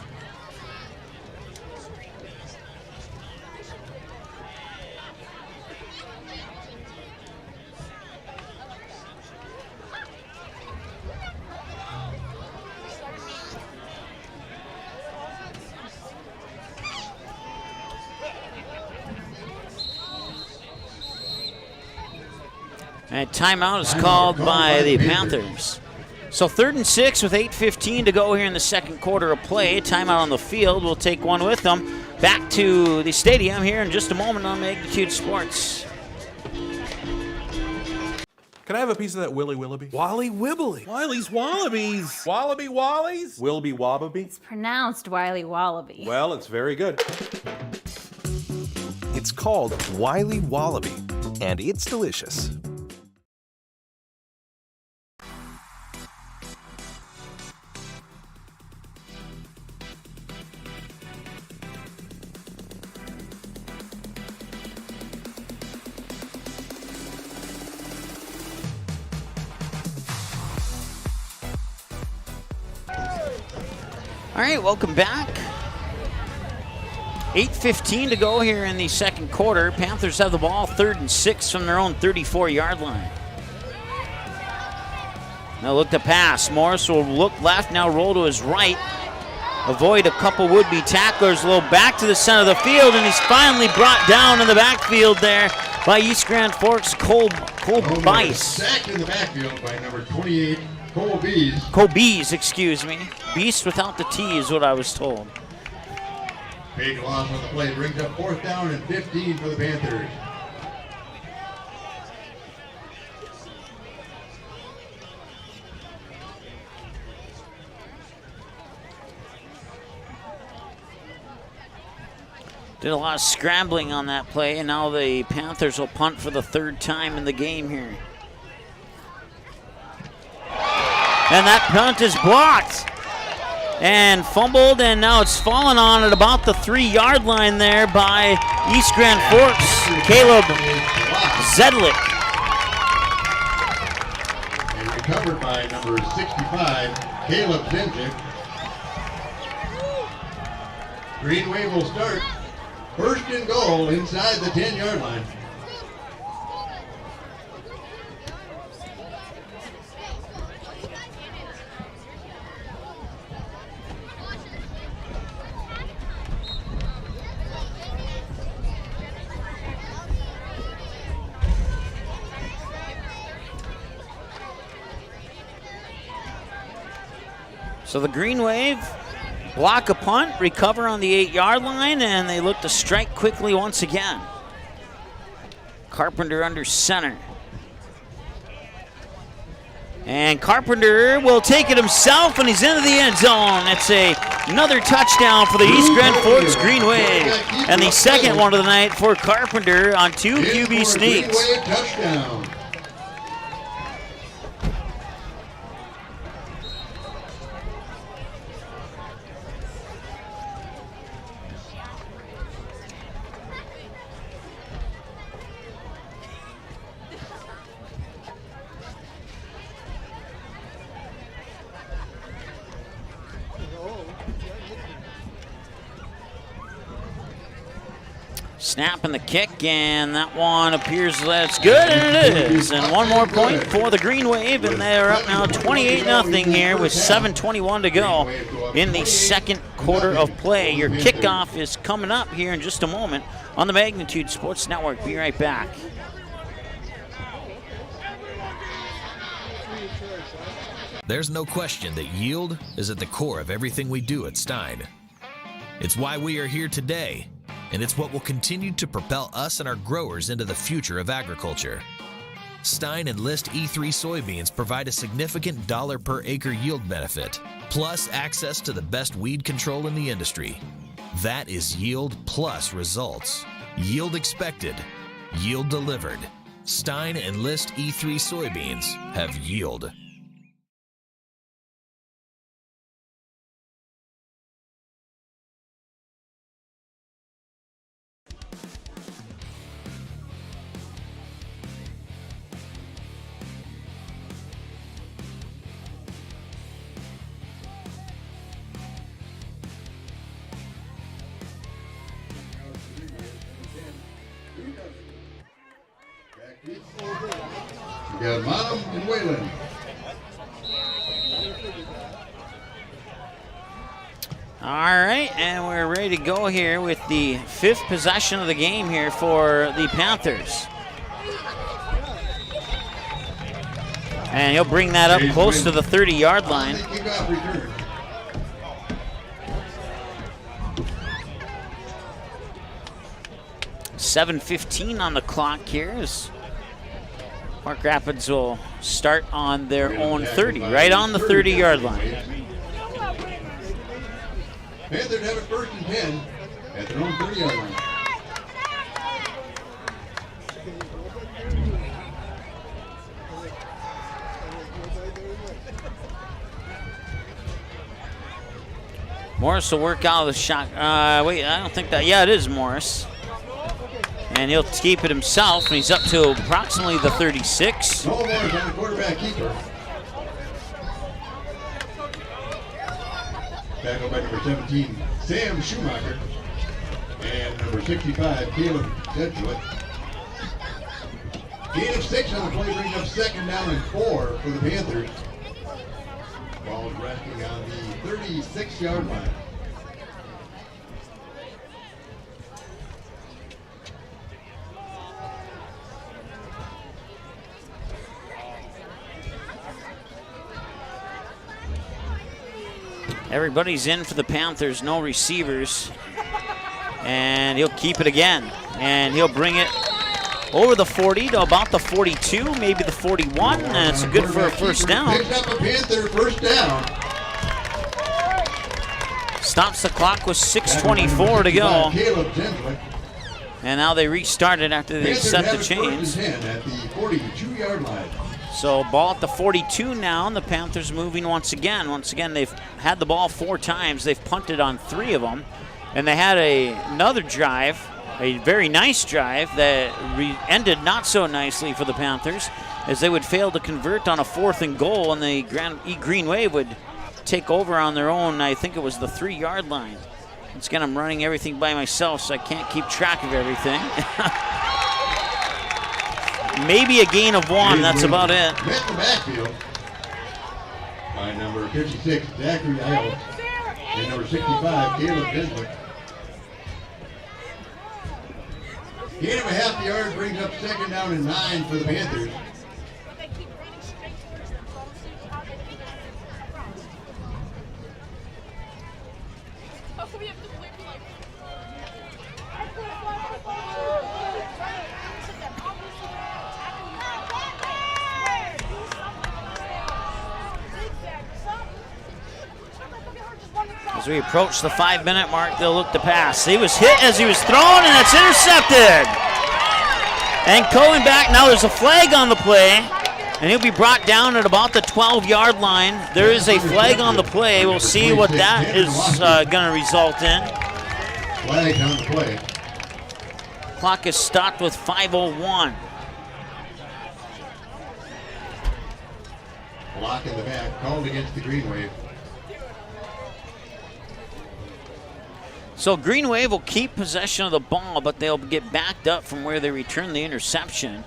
And timeout is called by the Panthers. So 3rd and 6 with 8:15 to go here in the 2nd quarter of play. Timeout on the field. We'll take one with them. Back to the stadium here in just a moment on Magnitude Sports. Can I have a piece of that Willy Willoughby? Wally Wibbly. Wiley's Wallabies. Wallaby Wallies? Wilby Wobbaby? It's pronounced Wiley Wallaby. Well, it's very good. It's called Wiley Wallaby, and it's delicious. All right, welcome back. 8:15 to go here in the 2nd quarter. Panthers have the ball, 3rd and 6 from their own 34-yard line. Now look to pass. Morris will look left, now roll to his right. Avoid a couple would-be tacklers. A little back to the center of the field, and he's finally brought down in the backfield there by East Grand Forks' Cole Bice. Sacked in the backfield by number 28, Cole Bees. Cole Bees, excuse me. Beast without the T is what I was told. Big loss on the play brings up 4th down and 15 for the Panthers. Did a lot of scrambling on that play, and now the Panthers will punt for the 3rd time in the game here. And that punt is blocked and fumbled, and now it's fallen on at about the 3-yard line there by East Grand Forks, Caleb Zedlick. And recovered by number 65, Caleb Zinchik. Green Wave will start 1st and goal inside the 10-yard line. So the Green Wave block a punt, recover on the 8-yard line, and they look to strike quickly once again. Carpenter under center. And Carpenter will take it himself, and he's into the end zone. It's another touchdown for the East Grand Forks Green Wave. And the second one of the night for Carpenter on 2 QB sneaks. Touchdown. Snap and the kick, and that one appears that's good, and it is. And one more point for the Green Wave, and they're up now 28-0 here with 7:21 to go in the second quarter of play. Your kickoff is coming up here in just a moment on the Magnitude Sports Network. Be right back. There's no question that yield is at the core of everything we do at Stein. It's why we are here today, and it's what will continue to propel us and our growers into the future of agriculture. Stein Enlist E3 soybeans provide a significant dollar per acre yield benefit, plus access to the best weed control in the industry. That is yield plus results. Yield expected, yield delivered. Stein Enlist E3 soybeans have yield. We got Monum and Whalen. All right, and we're ready to go here with the 5th possession of the game here for the Panthers. And he'll bring that up close to the 30-yard line. 7:15 on the clock here as Park Rapids will start on their own 30, right on the 30-yard line. Panthers have it 1st and 10 at their own 30-yard line. Morris will work out of the shot. Wait, I don't think that. Yeah, it is Morris. And he'll keep it himself, and he's up to approximately the 36. No Morris on the quarterback keeper. Tackled by number 17, Sam Schumacher. And number 65, Caleb Sedgwick. Gain of 6 on the play brings up 2nd down and 4 for the Panthers. Ball is resting on the 36-yard line. Everybody's in for the Panthers, no receivers. And he'll keep it again. And he'll bring it over the 40 to about the 42, maybe the 41. And it's good for a 1st down. Picks up a Panther 1st down. Stops the clock with 6:24 to go. And now they restarted after they set the chains. At the 42-yard line. So ball at the 42 now, and the Panthers moving once again. Once again, they've had the ball 4 times. They've punted on 3 of them. And they had another drive, a very nice drive that ended not so nicely for the Panthers, as they would fail to convert on a 4th and goal, and the Green Wave would take over on their own. I think it was the 3-yard line. Once again, I'm running everything by myself, so I can't keep track of everything. Maybe a gain of 1, that's about it. Met the backfield by number 56, Zachary Isles, and number 65, Caleb Sedgwick. Gain of a half yard brings up 2nd down and 9 for the Panthers. As we approach the 5-minute mark, they'll look to pass. He was hit as he was thrown, and that's intercepted. And going back, now there's a flag on the play, and he'll be brought down at about the 12-yard line. There is a flag on the play. We'll see what that is going to result in. Flag on the play. Clock is stopped with 5:01. Block in the back, called against the Green Wave. So Green Wave will keep possession of the ball, but they'll get backed up from where they return the interception.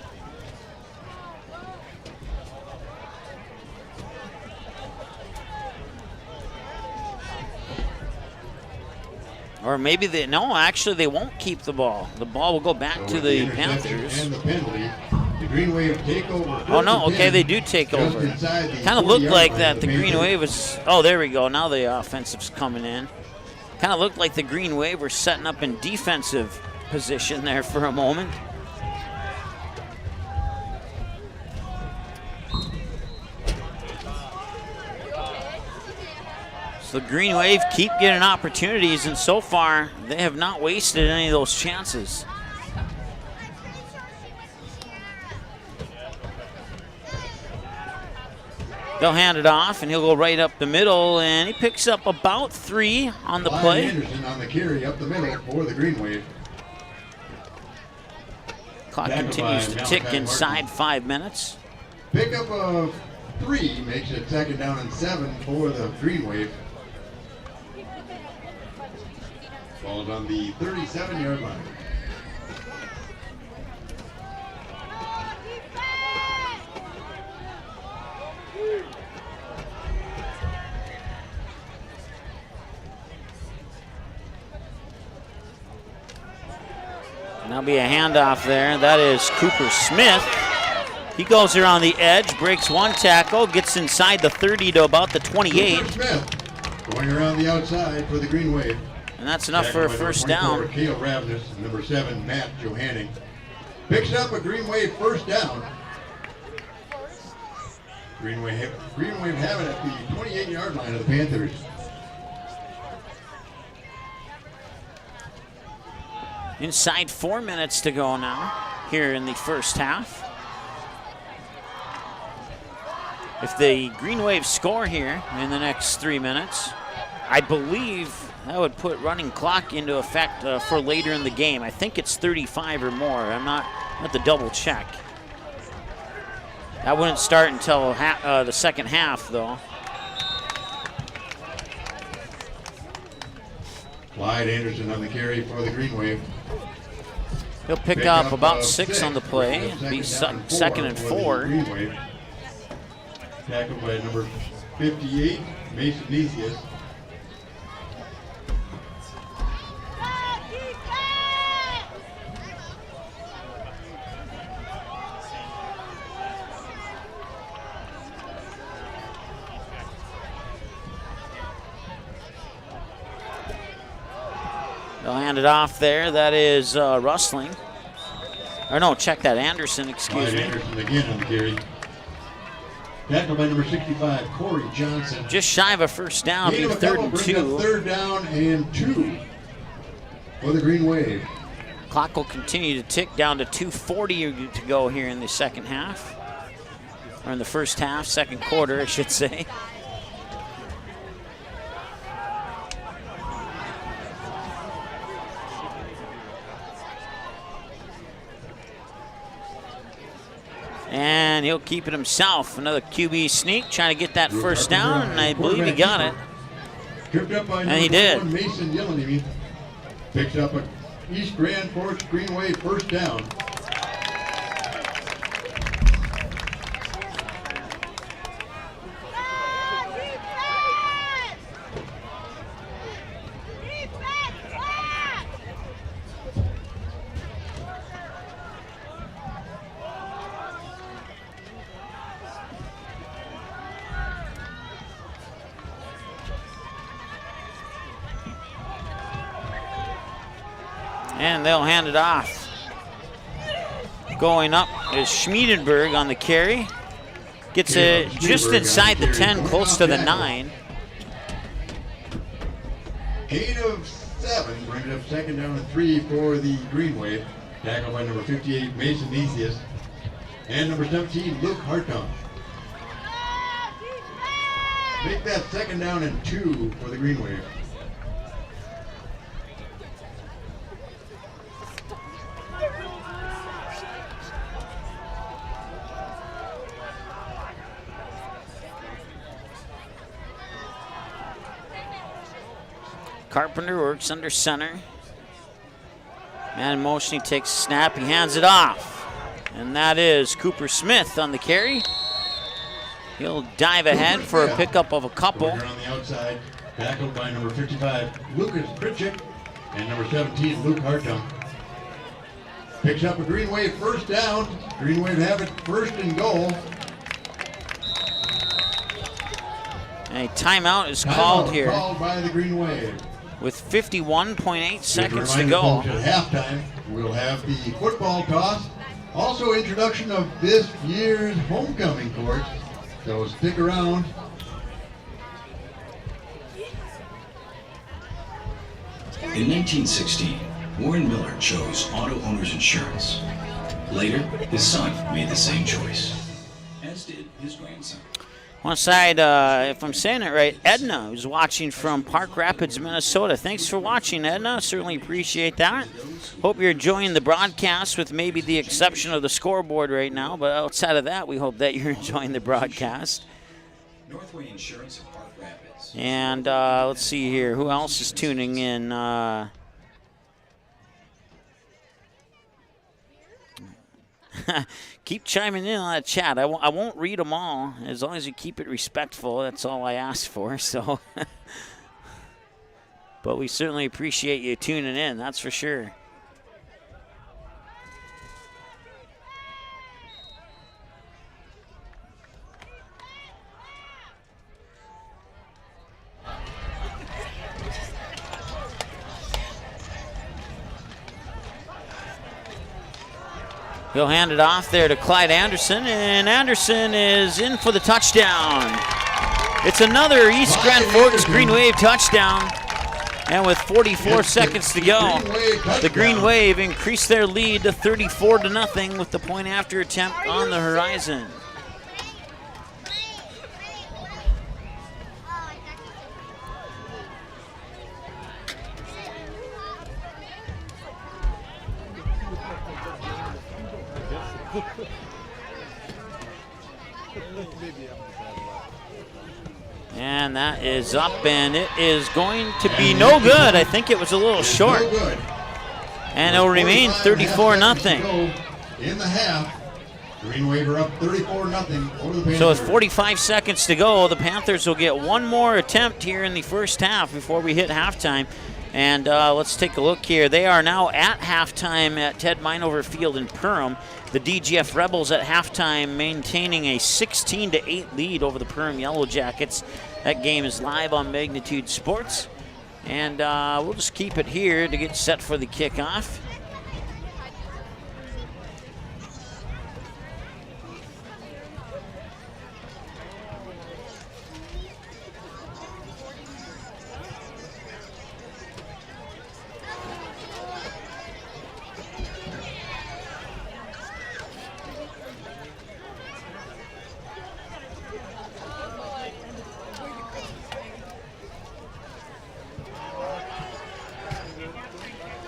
Or maybe they, no, actually they won't keep the ball. The ball will go back to the Panthers. And the penalty, the Green Wave take over. Oh no, okay, they do take over. Kind of looked like that the Green Wave was, oh there we go, now the offensive's coming in. Kind of looked like the Green Wave were setting up in defensive position there for a moment. So the Green Wave keep getting opportunities, and so far they have not wasted any of those chances. They'll hand it off, and he'll go right up the middle, and he picks up about 3 on the play. Anderson on the carry up the middle for the Green Wave. Clock continues to tick inside 5 minutes. Pickup of 3 makes it 2nd down and 7 for the Green Wave. Ball's on the 37-yard line. And there'll be a handoff there. That is Cooper Smith. He goes around the edge, breaks 1 tackle, gets inside the 30 to about the 28. Cooper Smith going around the outside for the Green Wave. And that's enough for a first down. Cale Ravnus, number 7, Matt Johanning. Picks up a Green Wave first down. Green Wave have it at the 28-yard line of the Panthers. Inside 4 minutes to go now here in the first half. If the Green Wave score here in the next 3 minutes, I believe that would put running clock into effect for later in the game. I think it's 35 or more. I'm not at the double check. That wouldn't start until the second half, though. Clyde Anderson on the carry for the Green Wave. He'll pick up about 6 on the play. Be 2nd and 4. Tackled by number 58, Mason Nesius. They'll hand it off there. That is Rustling. Or no, check that. Anderson, excuse me. Anderson again on the carry. Tackled by number 65, Corey Johnson. Just shy of a first down, be 3rd and 2. 3rd down and 2 for the Green Wave. Clock will continue to tick down to 2:40 to go here in the second half. Or in the first half, second quarter, I should say. And he'll keep it himself. Another QB sneak, trying to get that first down, and I believe he got it. And he did. Mason Yellenemy picks up a East Grand Forks Green Wave first down. And they'll hand it off. Going up is Schmiedenberg on the carry. Gets it just inside the 10, close to the 9. Gain of 7, brings it up second down and 3 for the Green Wave. Tackled by number 58, Mason Nesius. And number 17, Luke Hartung. Make that second down and 2 for the Green Wave. Carpenter works under center. Man in motion, he takes a snap, he hands it off. And that is Cooper Smith on the carry. He'll dive ahead for a pickup of a couple. On the outside, tackled by number 55, Lucas Pritchett, and number 17, Luke Hartung. Picks up a Green Wave first down. Green Wave have it first and goal. A timeout is called here. Called by the Green Wave. With 51.8 seconds to go. At halftime, we'll have the football toss. Also, introduction of this year's homecoming court. So stick around. In 1916, Warren Miller chose auto owners insurance. Later, his son made the same choice, as did his grandson. One side, if I'm saying it right, Edna, who's watching from Park Rapids, Minnesota. Thanks for watching, Edna. Certainly appreciate that. Hope you're enjoying the broadcast, with maybe the exception of the scoreboard right now. But outside of that, we hope that you're enjoying the broadcast. Northway Insurance of Park Rapids. And let's see here. Who else is tuning in? Keep chiming in on that chat. I won't read them all. As long as you keep it respectful, that's all I ask for. So, but we certainly appreciate you tuning in, that's for sure. He'll hand it off there to Clyde Anderson, and Anderson is in for the touchdown. It's another East Grand Forks Green Wave touchdown. And with 44 seconds to go, the Green Wave increased their lead to 34-0 with the point after attempt on the horizon. And that is up, and it is going to be no good. I think it was a little short. And it will remain 34-0. In the half, Green Wave are up 34-0 over the Panthers. So with 45 seconds to go, the Panthers will get one more attempt here in the first half before we hit halftime. And let's take a look here. They are now at halftime at Ted Minover Field in Perham. The DGF Rebels at halftime maintaining a 16-8 lead over the Perham Yellow Jackets. That game is live on Magnitude Sports. And we'll just keep it here to get set for the kickoff.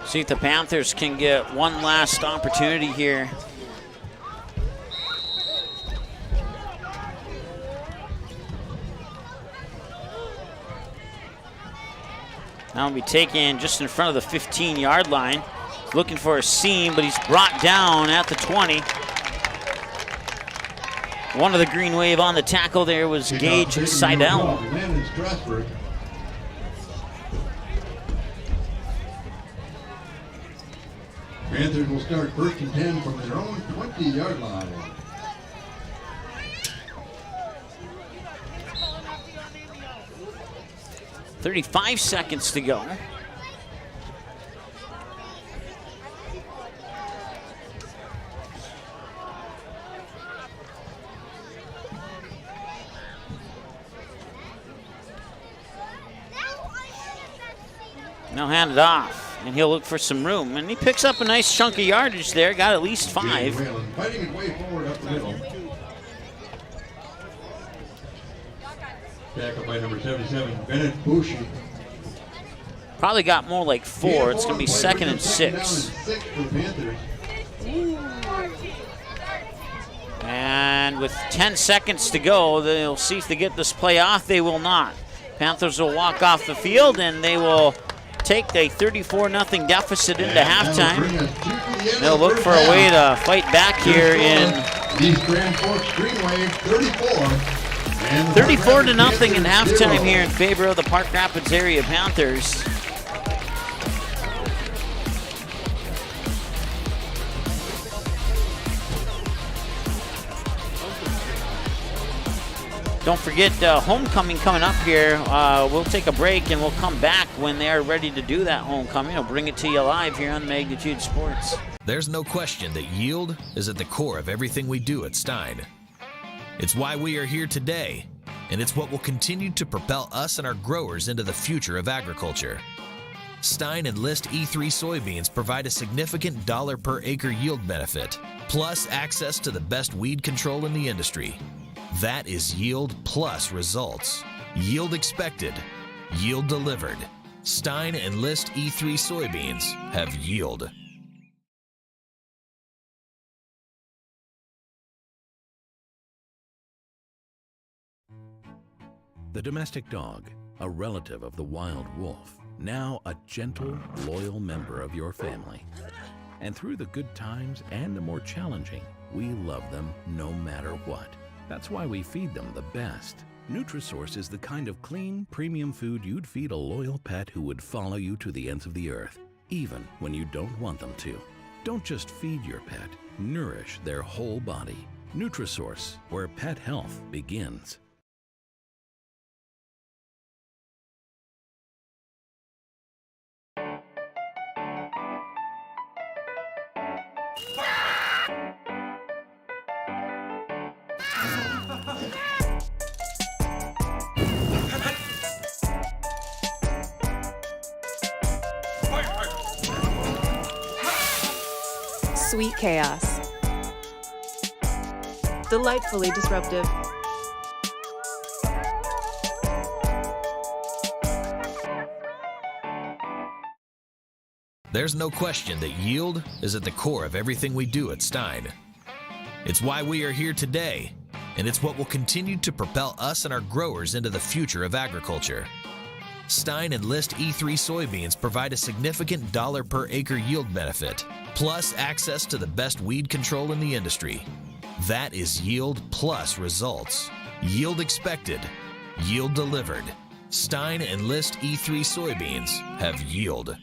See if the Panthers can get one last opportunity here. Now he'll be taken just in front of the 15-yard line. Looking for a seam, but he's brought down at the 20. One of the Green Wave on the tackle there was Gage Seidel. Panthers will start 1st and 10 from their own 20-yard line. .35 seconds to go. Now hand it off, and he'll look for some room. And he picks up a nice chunk of yardage there, got at least 5. Fighting his way forward up the middle. Tackle by number 77, Bennett Bushy. Probably got more like 4. It's going to be 2nd and 6. And with 10 seconds to go, they'll see if they get this play off. They will not. Panthers will walk off the field, and they will take the 34-0 deficit into halftime. They'll look for a way to fight back here in 34-0 in halftime here in favor of the Park Rapids area Panthers. Don't forget homecoming coming up here. We'll take a break and we'll come back when they're ready to do that homecoming. I'll bring it to you live here on Magnitude Sports. There's no question that yield is at the core of everything we do at Stein. It's why we are here today, and it's what will continue to propel us and our growers into the future of agriculture. Stein and List E3 soybeans provide a significant dollar per acre yield benefit, plus access to the best weed control in the industry. That is yield plus results. Yield expected, yield delivered. Stein and List E3 soybeans have yield. The domestic dog, a relative of the wild wolf, now a gentle, loyal member of your family. And through the good times and the more challenging, we love them no matter what. That's why we feed them the best. Nutrisource is the kind of clean, premium food you'd feed a loyal pet who would follow you to the ends of the earth, even when you don't want them to. Don't just feed your pet, nourish their whole body. Nutrisource, where pet health begins. Sweet chaos. Delightfully disruptive. There's no question that yield is at the core of everything we do at Stein. It's why we are here today, and it's what will continue to propel us and our growers into the future of agriculture. Stein and List E3 soybeans provide a significant dollar per acre yield benefit, plus access to the best weed control in the industry. That is yield plus results. Yield expected, yield delivered. Stein and List E3 soybeans have yield.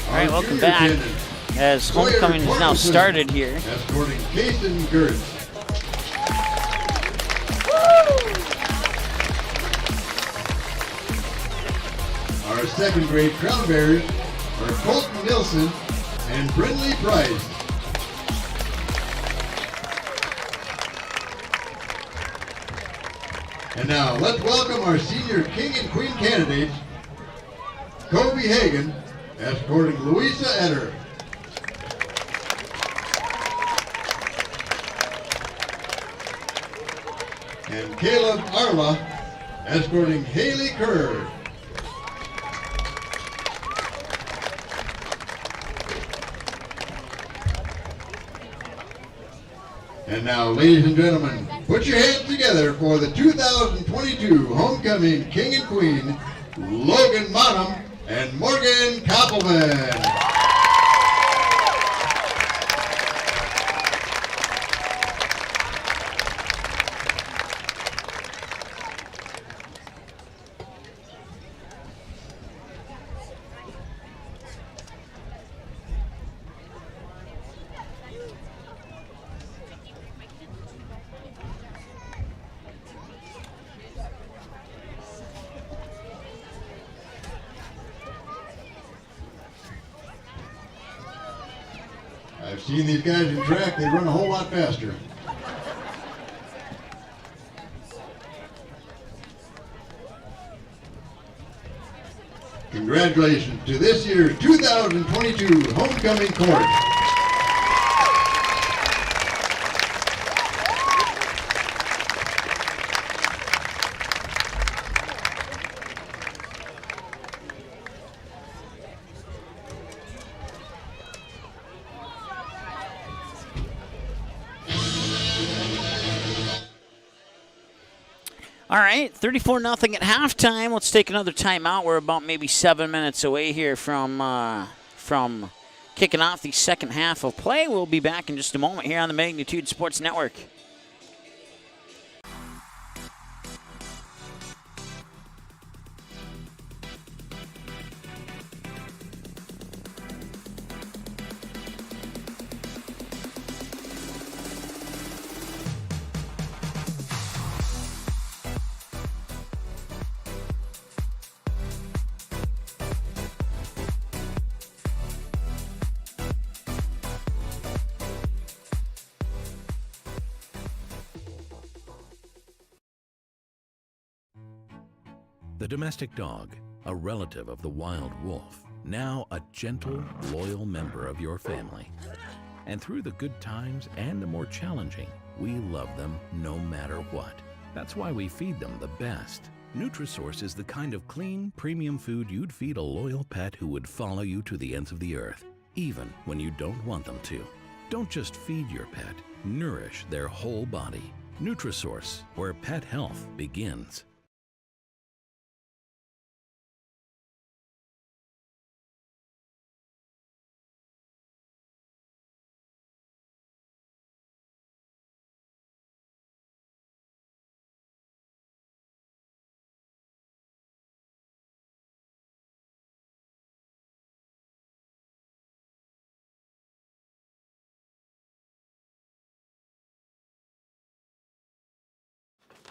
All right, welcome back. As homecoming has now started here. Escorting Jason Gertz. Our second grade crown bearers are Colton Nilsson and Brindley Price. And now let's welcome our senior king and queen candidates, Kobe Hagan, escorting Louisa Etter. And Caleb Arla, escorting Haley Kerr. And now, ladies and gentlemen, put your hands together for the 2022 Homecoming King and Queen, Logan Monham and Morgan Koppelman. I've seen these guys in track, they run a whole lot faster. Congratulations to this year's 2022 Homecoming Court. All right, 34-0 at halftime. Let's take another timeout. We're about maybe 7 minutes away here from kicking off the second half of play. We'll be back in just a moment here on the Magnitude Sports Network. The domestic dog, a relative of the wild wolf, now a gentle, loyal member of your family. And through the good times and the more challenging, we love them no matter what. That's why we feed them the best. Nutrisource is the kind of clean, premium food you'd feed a loyal pet who would follow you to the ends of the earth, even when you don't want them to. Don't just feed your pet, nourish their whole body. Nutrisource, where pet health begins.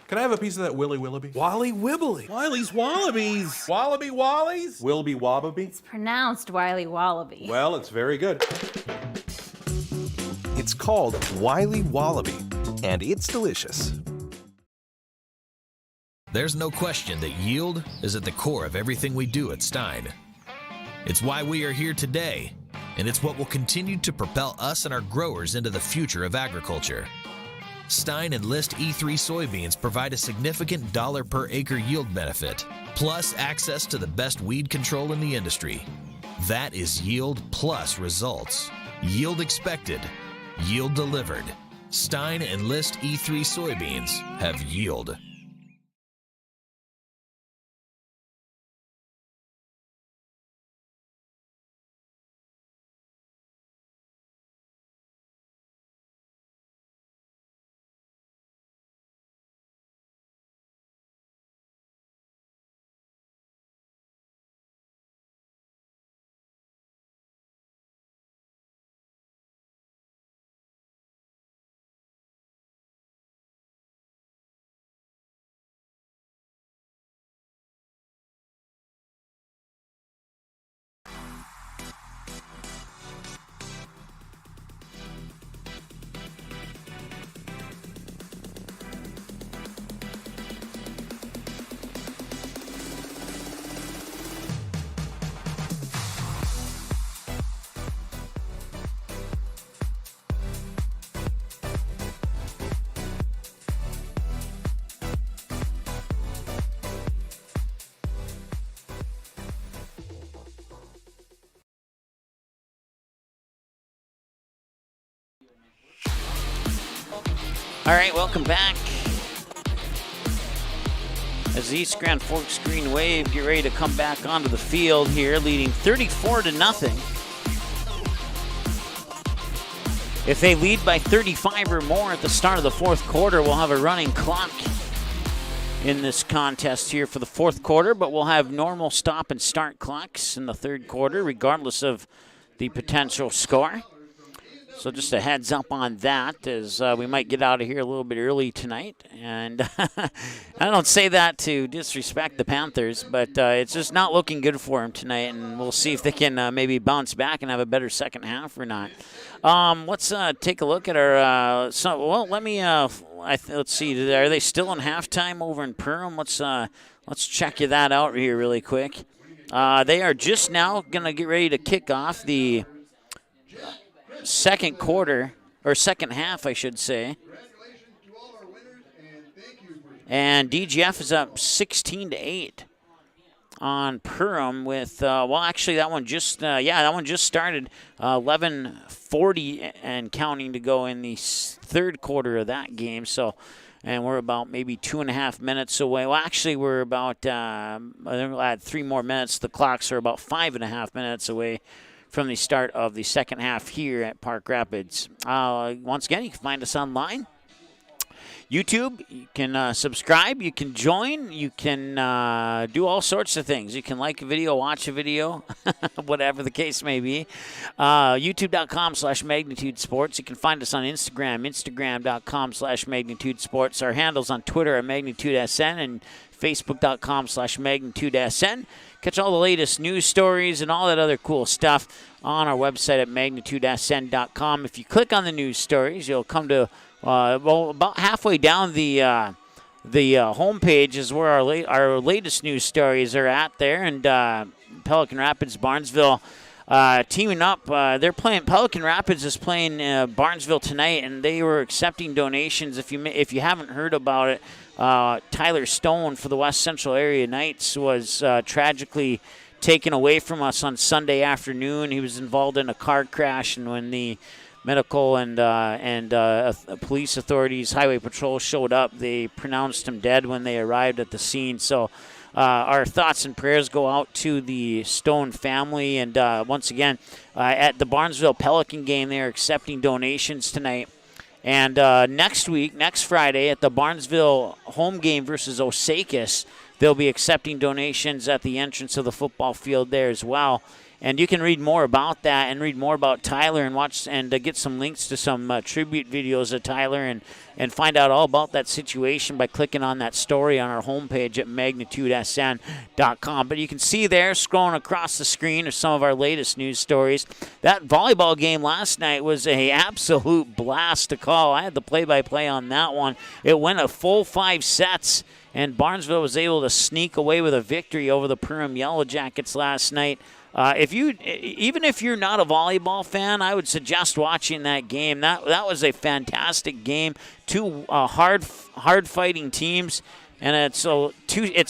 Can I have a piece of that Willy Willoughby? Wally Wibbly. Wiley's Wallabies. Wallaby Wallies. Wilby Wababy. It's pronounced Wiley Wallaby. Well, it's very good. It's called Wiley Wallaby, and it's delicious. There's no question that yield is at the core of everything we do at Stein. It's why we are here today, and it's what will continue to propel us and our growers into the future of agriculture. Stein Enlist E3 soybeans provide a significant dollar per acre yield benefit, plus access to the best weed control in the industry. That is yield plus results. Yield expected, yield delivered. Stein Enlist E3 soybeans have yield. All right, welcome back. As the East Grand Forks Green Wave get ready to come back onto the field here, leading 34-0. If they lead by 35 or more at the start of the fourth quarter, we'll have a running clock in this contest here for the fourth quarter, but we'll have normal stop and start clocks in the third quarter, regardless of the potential score. So just a heads up on that, as we might get out of here a little bit early tonight. And I don't say that to disrespect the Panthers, but it's just not looking good for them tonight. And we'll see if they can maybe bounce back and have a better second half or not. Let's take a look at our. Let me. Let's see. Are they still in halftime over in Perham? Let's check that out here really quick. They are just now gonna get ready to kick off the second quarter, or second half, I should say. And DGF is up 16-8 on Perham with, actually that one just started 11:40 and counting to go in the third quarter of that game. So, and we're about maybe 2.5 minutes away. Well, actually, we're about, I think we'll add 3 more minutes. The clocks are about 5.5 minutes away from the start of the second half here at Park Rapids. Once again, you can find us online. YouTube, you can subscribe, you can join, you can do all sorts of things. You can like a video, watch a video, whatever the case may be. YouTube.com/Magnitude Sports. You can find us on Instagram, Instagram.com/Magnitude Sports. Our handles on Twitter are MagnitudeSN and Facebook.com/MagnitudeSN. Catch all the latest news stories and all that other cool stuff on our website at MagnitudeSN.com. If you click on the news stories, you'll come to about halfway down the homepage is where our latest news stories are at there. And Pelican Rapids, Barnesville teaming up. They're playing. Pelican Rapids is playing Barnesville tonight, and they were accepting donations. If you haven't heard about it, Tyler Stone for the West Central Area Knights was tragically taken away from us on Sunday afternoon. He was involved in a car crash, and when the medical and police authorities, highway patrol showed up, they pronounced him dead when they arrived at the scene. So our thoughts and prayers go out to the Stone family. And once again, at the Barnesville Pelican game, they're accepting donations tonight. And next Friday, at the Barnesville home game versus Osakis, they'll be accepting donations at the entrance of the football field there as well. And you can read more about that and read more about Tyler and watch and get some links to some tribute videos of Tyler and find out all about that situation by clicking on that story on our homepage at MagnitudeSN.com. But you can see there, scrolling across the screen, are some of our latest news stories. That volleyball game last night was an absolute blast to call. I had the play-by-play on that one. It went a full 5 sets, and Barnesville was able to sneak away with a victory over the Perham Yellow Jackets last night. Even if you're not a volleyball fan, I would suggest watching that game. That was a fantastic game. Two hard fighting teams, and it's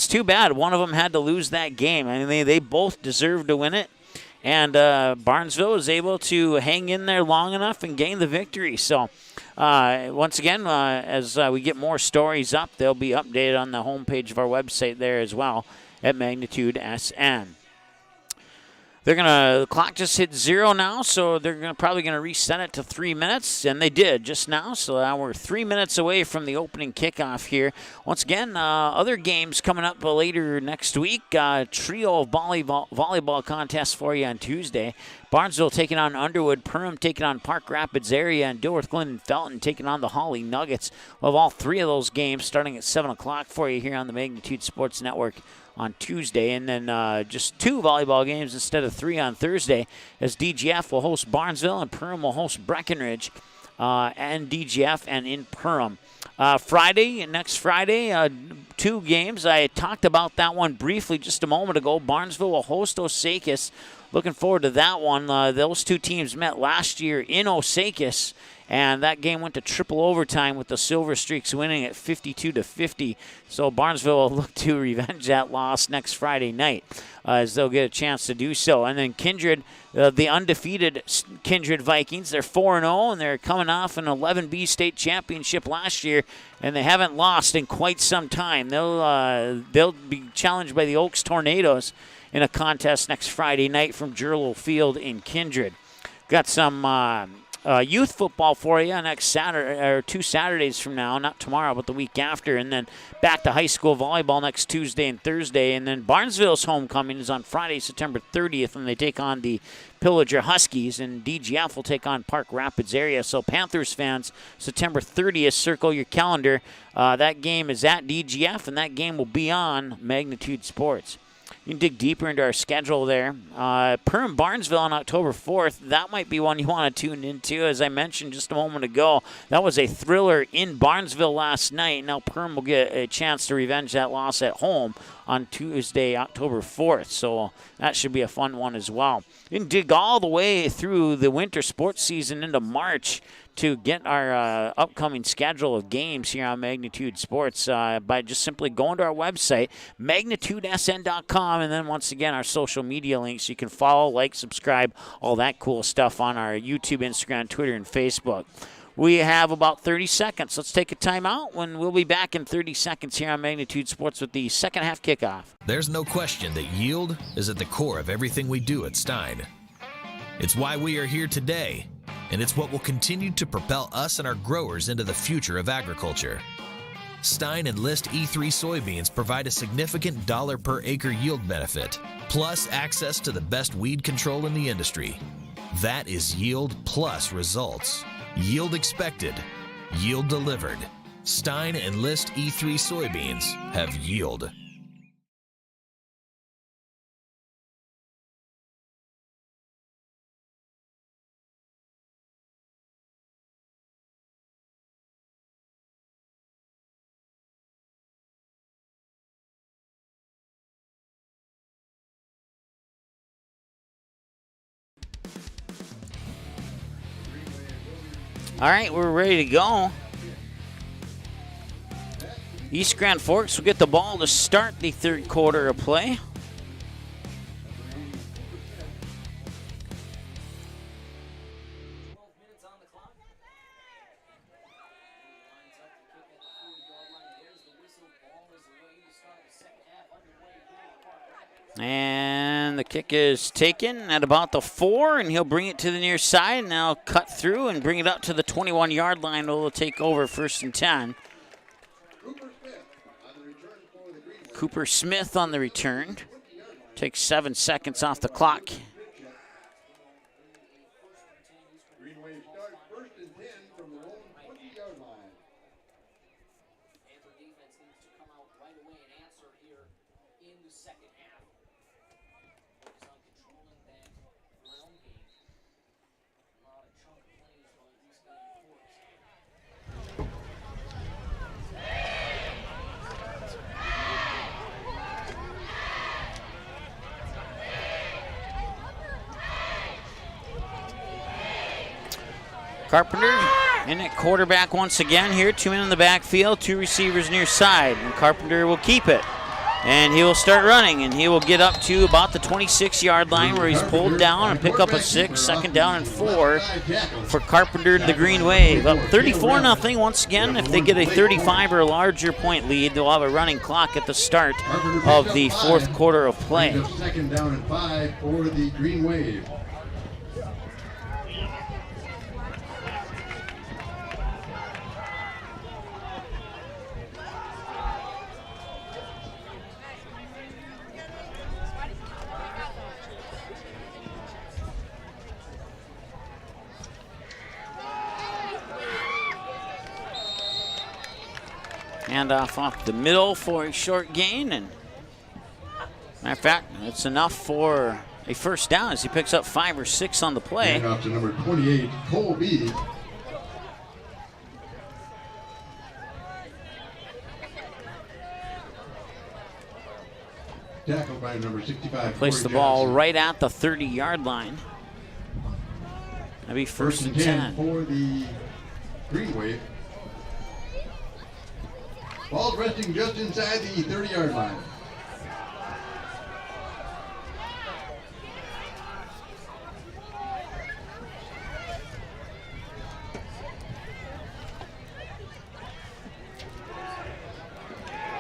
too bad one of them had to lose that game. I mean, they both deserved to win it, and Barnesville was able to hang in there long enough and gain the victory. So once again, as we get more stories up, they'll be updated on the homepage of our website there as well at Magnitude SN. The clock just hit 0 now, so they're probably going to reset it to 3 minutes, and they did just now. So now we're 3 minutes away from the opening kickoff here. Once again, other games coming up later next week. Trio of volleyball contests for you on Tuesday. Barnesville taking on Underwood, Perham taking on Park Rapids area, and Dilworth Glen and Felton taking on the Holly Nuggets. We'll have all 3 of those games starting at 7 o'clock for you here on the Magnitude Sports Network on Tuesday, and then just 2 volleyball games instead of 3 on Thursday, as DGF will host Barnesville and Perham will host Breckenridge and DGF and in Perham. Next Friday, 2 games. I talked about that one briefly just a moment ago. Barnesville will host Osakis. Looking forward to that one. Those 2 teams met last year in Osakis, and that game went to triple overtime with the Silver Streaks winning at 52-50. So Barnesville will look to revenge that loss next Friday night as they'll get a chance to do so. And then Kindred, the undefeated Kindred Vikings, they're 4-0, and they're coming off an 11B state championship last year, and they haven't lost in quite some time. They'll be challenged by the Oaks Tornadoes in a contest next Friday night from Jerlo Field in Kindred. Got some youth football for you next Saturday, or 2 Saturdays from now, not tomorrow, but the week after, and then back to high school volleyball next Tuesday and Thursday, and then Barnesville's homecoming is on Friday, September 30th, when they take on the Pillager Huskies, and DGF will take on Park Rapids area. So Panthers fans, September 30th, circle your calendar. That game is at DGF, and that game will be on Magnitude Sports. You can dig deeper into our schedule there. Perham Barnesville on October 4th. That might be one you want to tune into. As I mentioned just a moment ago, that was a thriller in Barnesville last night. Now Perham will get a chance to revenge that loss at home on Tuesday, October 4th. So that should be a fun one as well. You can dig all the way through the winter sports season into March to get our upcoming schedule of games here on Magnitude Sports by just simply going to our website, magnitudesn.com, and then once again our social media links. You can follow, like, subscribe, all that cool stuff on our YouTube, Instagram, Twitter, and Facebook. We have about 30 seconds. Let's take a timeout when we'll be back in 30 seconds here on Magnitude Sports with the second half kickoff. There's no question that yield is at the core of everything we do at Stein. It's why we are here today, and it's what will continue to propel us and our growers into the future of agriculture. Stein and List E3 soybeans provide a significant dollar per acre yield benefit, plus access to the best weed control in the industry. That is yield plus results. Yield expected, yield delivered. Stein and List E3 soybeans have yield. All right, we're ready to go. East Grand Forks will get the ball to start the third quarter of play. And the kick is taken at about the 4, and he'll bring it to the near side. Now cut through and bring it up to the 21-yard line. It'll take over 1st and 10. Cooper Smith on the return. Takes 7 seconds off the clock. Carpenter in at quarterback once again here. 2 men in the backfield, 2 receivers near side. And Carpenter will keep it. And he will start running, and he will get up to about the 26-yard line where he's pulled down and pick up a 6, 2nd down and 4 for Carpenter to the Green Wave. Up 34-0 once again. If they get a 35 or larger point lead, they'll have a running clock at the start of the 4th quarter of play. 2nd down and 5 for the Green Wave. Handoff off the middle for a short gain, and matter of fact, it's enough for a 1st down as he picks up 5 or 6 on the play. Handoff to number 28, Cole B. Tackled by number 65. Place the ball right at the 30-yard line. That'll be 1st and 10 for the Green Wave. Ball's resting just inside the 30-yard line.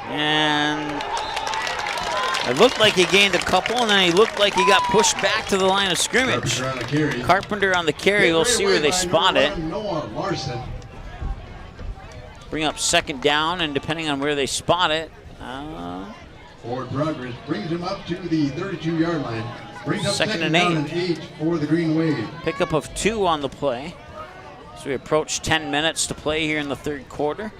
And It looked like he gained a couple, and then he looked like he got pushed back to the line of scrimmage. Carpenter on the carry. We'll see where they spot it. Noah Larson. Bring up second down, and depending on where they spot it. Forward progress brings him up to the 32-yard line. Brings up Second and down 8. and 8 for the Green Wave. Pickup of 2 on the play. So we approach 10 minutes to play here in the third quarter.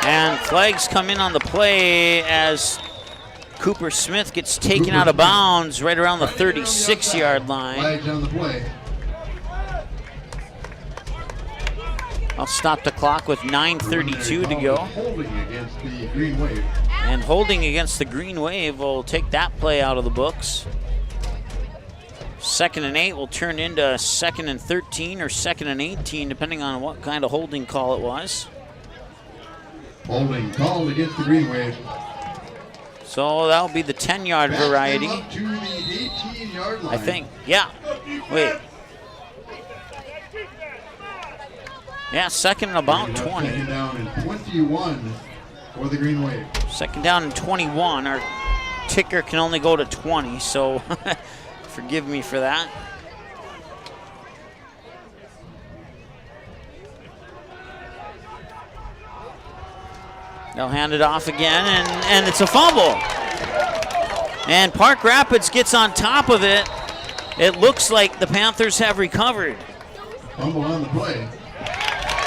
And flags come in on the play as Cooper Smith gets taken out of bounds right around the 36-yard line. Flags on the play. I'll stop the clock with 9:32 to go. Holding against the Green Wave. And holding against the Green Wave will take that play out of the books. 2nd and 8 will turn into 2nd and 13 or 2nd and 18, depending on what kind of holding call it was. Holding called against the Green Wave. So that'll be the 10-yard variety. Up to the 18-yard line. I think, yeah. Wait. Yeah, 2nd and about 20. 2nd down and 21 for the Green Wave. 2nd down and 21. Our ticker can only go to 20, so forgive me for that. They'll hand it off again, and it's a fumble. And Park Rapids gets on top of it. It looks like the Panthers have recovered. Fumble on the play.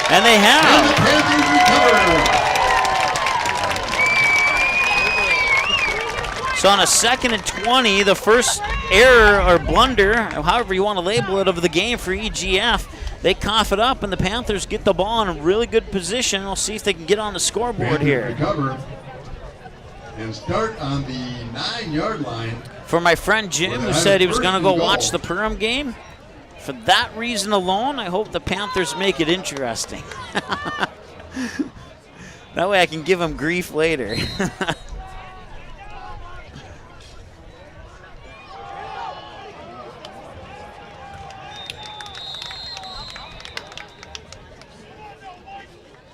And they have. And the Panthers recover. So on a 2nd and 20, the first error or blunder, however you want to label it, of the game for EGF, they cough it up, and the Panthers get the ball in a really good position. We'll see if they can get on the scoreboard here. Recover and start on the 9-yard line. For my friend Jim, who said he was going to go watch the Perham game, for that reason alone, I hope the Panthers make it interesting. That way I can give him grief later.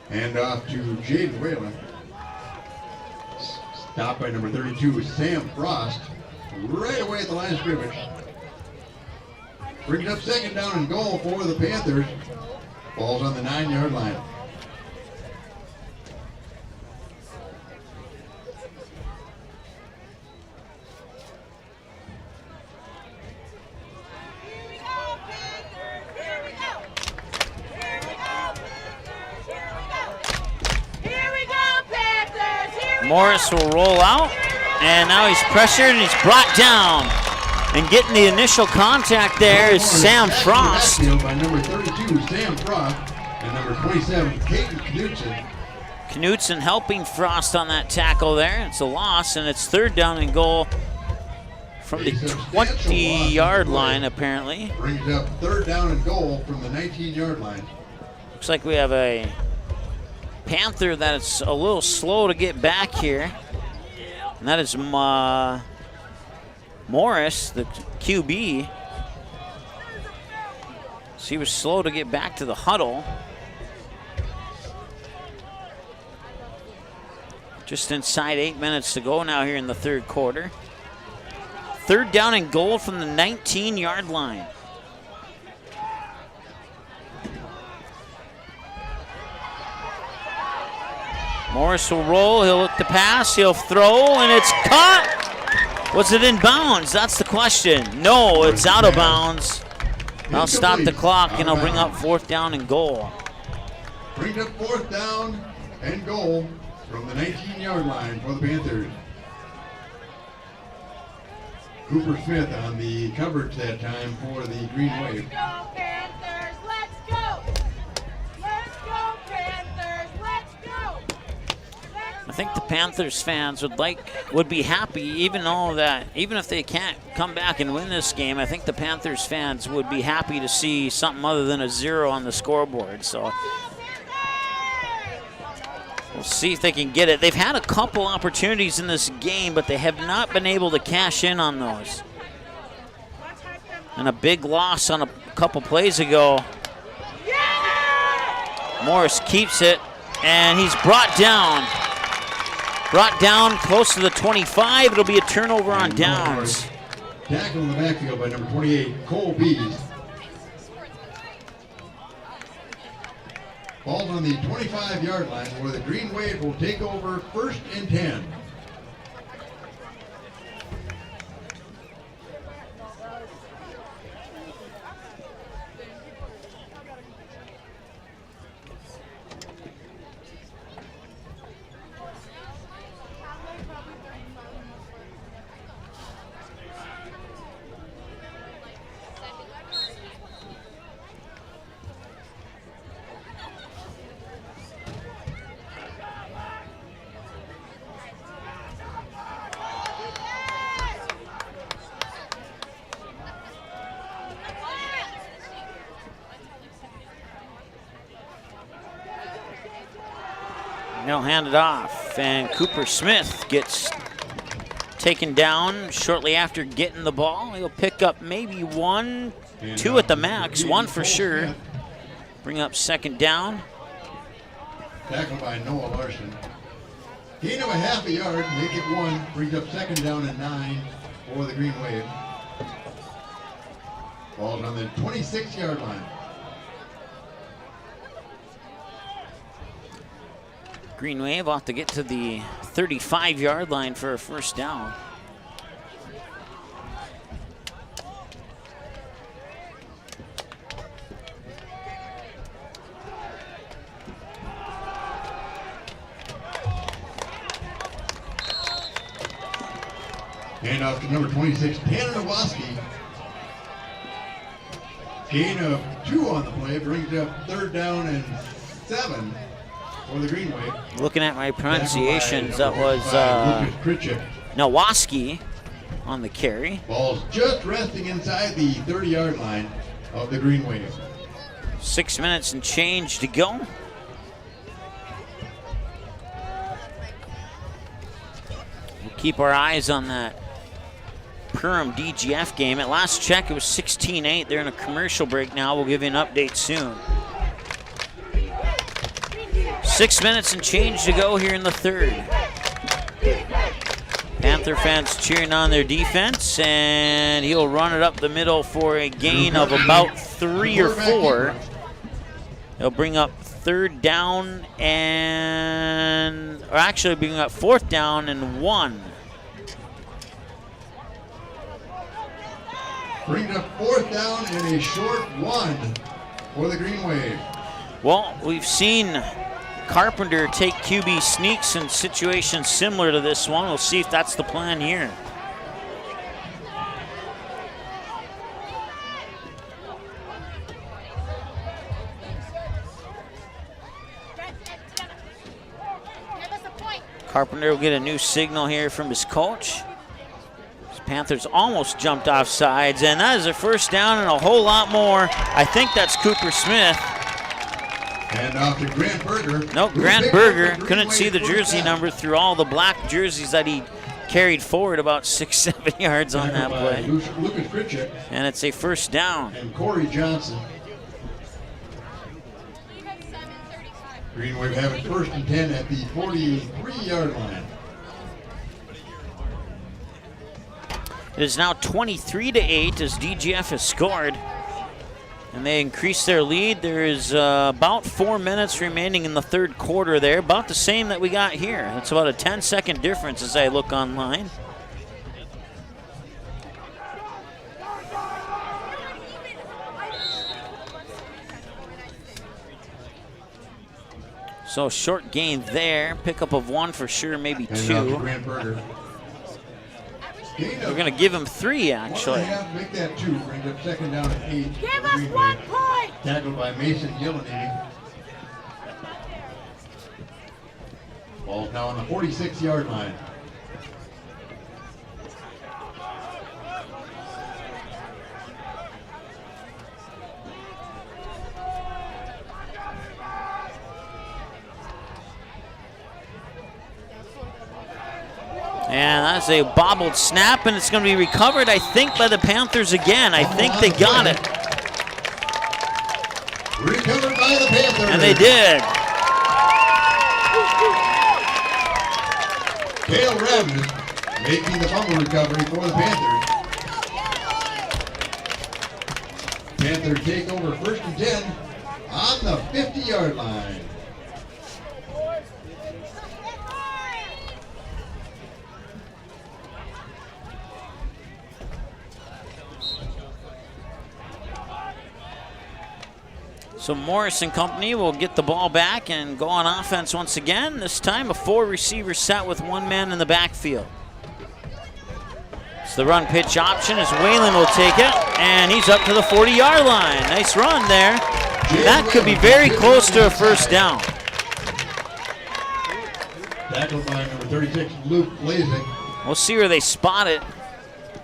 Hand off to Jaden Whalen. Stopped by number 32, Sam Frost. Right away at the line of scrimmage. Brings up 2nd down and goal for the Panthers. Ball's on the 9-yard line. Morris will roll out, and now he's pressured and he's brought down. And getting the initial contact there is Sam Frost. By number 32, Sam Frost, and number 27, Caden Knutson. Knutson helping Frost on that tackle there. It's a loss, and it's 3rd down and goal from the 20-yard line, apparently. Brings up 3rd down and goal from the 19-yard line. Looks like we have a Panther that's a little slow to get back here. And that is Morris, the QB. So he was slow to get back to the huddle. Just inside 8 minutes to go now here in the third quarter. 3rd down and goal from the 19-yard line. Morris will roll, he'll look to pass, he'll throw, and it's caught! Was it in bounds? That's the question. No, it's out of bounds. I'll stop the clock, and I'll bring up 4th down and goal. Bring up 4th down and goal from the 19-yard line for the Panthers. Cooper Smith on the coverage that time for the Green Wave. think the Panthers fans would be happy, even if they can't come back and win this game. I think the Panthers fans would be happy to see something other than a 0 on the scoreboard. So we'll see if they can get it. They've had a couple opportunities in this game, but they have not been able to cash in on those. And a big loss on a couple plays ago. Morris keeps it, and he's brought down. Brought down close to the 25. It'll be a turnover on downs. Tackle in the backfield by number 28, Cole Bees. Ball's on the 25-yard line where the Green Wave will take over 1st and 10. They'll hand it off, and Cooper Smith gets taken down shortly after getting the ball. He'll pick up maybe 1, 2 at the max, 1 for sure. Bring up 2nd down. Tackled by Noah Larson. Gain of a half a yard, make it 1, brings up 2nd down and 9 for the Green Wave. Ball's on the 26-yard line. Green Wave ought to get to the 35-yard line for a 1st down. Hand off to number 26, Tanner Nowoski. Gain of 2 on the play, brings up 3rd down and 7 for the Green Wave. Looking at my pronunciations, that was Nowoski on the carry. Ball's just resting inside the 30-yard line of the Green Wave. 6 minutes and change to go. We'll keep our eyes on that Perham DGF game. At last check, it was 16-8. They're in a commercial break now. We'll give you an update soon. 6 minutes and change to go here in the 3rd. Panther fans cheering on their defense, and he'll run it up the middle for a gain of about 3 or 4. He'll bring up 3rd down or actually bring up 4th down and 1. Brings up 4th down and a short 1 for the Green Wave. Well, we've seen Carpenter take QB sneaks in situations similar to this one. We'll see if that's the plan here. Carpenter will get a new signal here from his coach. His Panthers almost jumped off sides, and that is a 1st down and a whole lot more. I think that's Cooper Smith. And off to Grant Berger. Nope, Grant Berger couldn't see the jersey number through all the black jerseys that he carried forward about 6-7 yards on that play. Lucas Pritchett. And it's a 1st down. And Corey Johnson. Green Wave have it 1st and 10 at the 43-yard line. It is now 23-8 as DGF has scored. And they increase their lead. There is about 4 minutes remaining in the 3rd quarter there. About the same that we got here. That's about a 10-second difference as I look online. So short gain there. Pickup of 1 for sure, maybe 2. We're going to give him 3, actually. Make that 2. Brings up 2nd down and 8. Give us 1 point. Tackled by Mason Gillenany. Ball's now on the 46-yard line. And that's a bobbled snap, and it's going to be recovered, I think, by the Panthers again. I think they got it. Recovered by the Panthers. And they did. Cale Ravnus making the fumble recovery for the Panthers. Panthers take over 1st and 10 on the 50-yard line. So Morris and company will get the ball back and go on offense once again. This time a 4-receiver set with 1 man in the backfield. It's the run pitch option as Whalen will take it, and he's up to the 40-yard line. Nice run there. That could be very close to a first down. Tackled by number 36, Luke Blazing. We'll see where they spot it.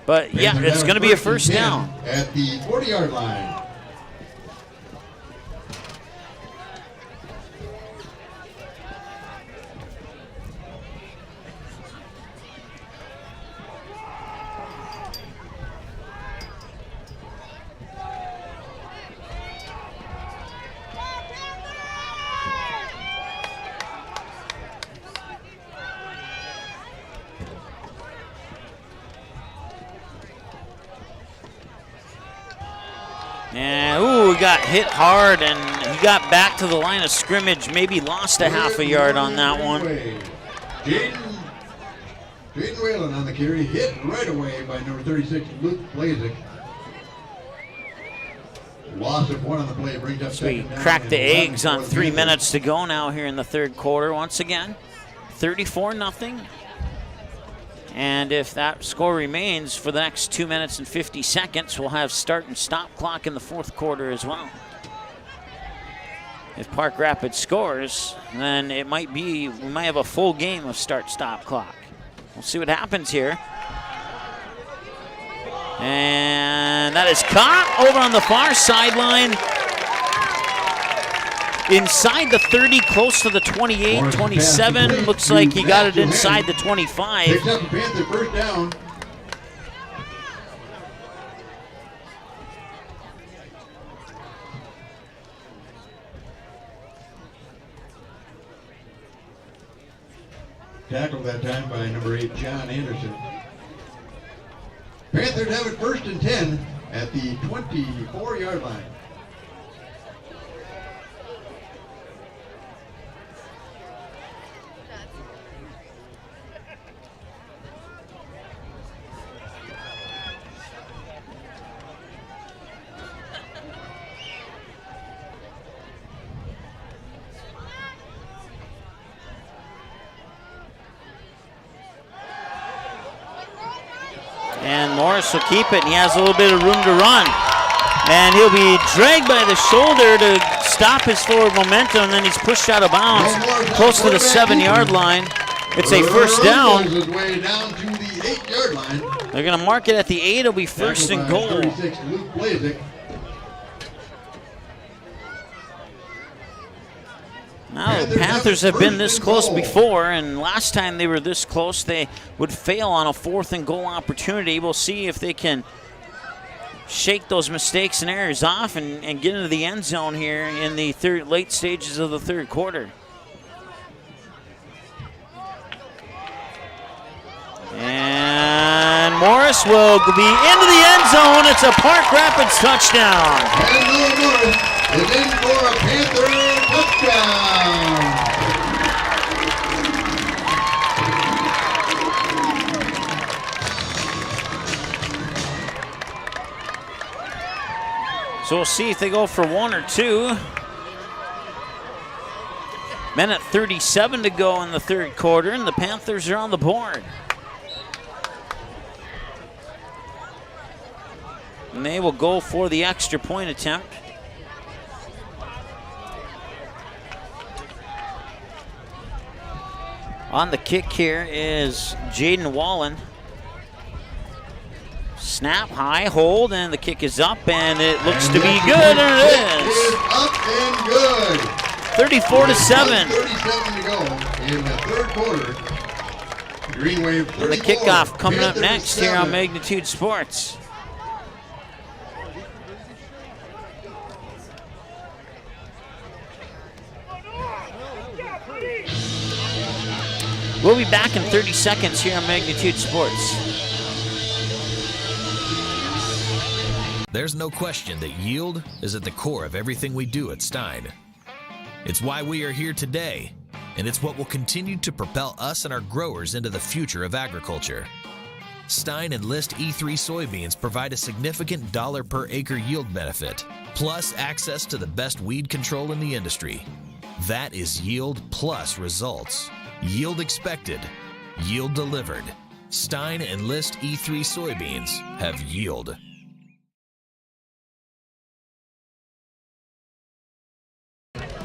But yeah, it's going to be a first down. At the 40-yard line. And, ooh, he got hit hard, and he got back to the line of scrimmage, maybe lost a half a yard on that one. Jaden Whalen on the carry, hit right away by number 36, Luke Blazek. Loss of 1 on the play brings up. So we cracked the eggs on 3 minutes to go now here in the 3rd quarter once again. 34-0. And if that score remains for the next 2 minutes and 50 seconds, we'll have start and stop clock in the 4th quarter as well. If Park Rapids scores, then it might be, we might have a full game of start-stop clock. We'll see what happens here. And that is caught over on the far sideline. Inside the 30, close to the 28, 27. Looks like he got it inside the 25. Picks up the Panther first down. Tackled that time by number 8, John Anderson. Panthers have it 1st and 10 at the 24-yard line. And Morris will keep it, and he has a little bit of room to run. And he'll be dragged by the shoulder to stop his forward momentum, and then he's pushed out of bounds close to the 7-yard line. It's a first down. They're going to mark it at the 8. It'll be 1st and goal. Now, the Panthers have been this close before, and last time they were this close, they would fail on a 4th and goal opportunity. We'll see if they can shake those mistakes and errors off and get into the end zone here in the late stages of the 3rd quarter. And Morris will be into the end zone. It's a Park Rapids touchdown. And Miller Morris is in for a Panther touchdown. So we'll see if they go for 1 or 2. Minute 37 to go in the 3rd quarter, and the Panthers are on the board. And they will go for the extra point attempt. On the kick here is Jaden Wallen. Snap, high, hold, and the kick is up, and it looks to be good, and it is. Up and good. 34-7. 37 to go in the third quarter. Green Wave 34. And the kickoff coming up next 37. here on Magnitude Sports. We'll be back in 30 seconds here on Magnitude Sports. There's no question that yield is at the core of everything we do at Stein. It's why we are here today, and it's what will continue to propel us and our growers into the future of agriculture. Stein Enlist E3 soybeans provide a significant dollar per acre yield benefit, plus access to the best weed control in the industry. That is yield plus results. Yield expected, yield delivered. Stein Enlist E3 soybeans have yield.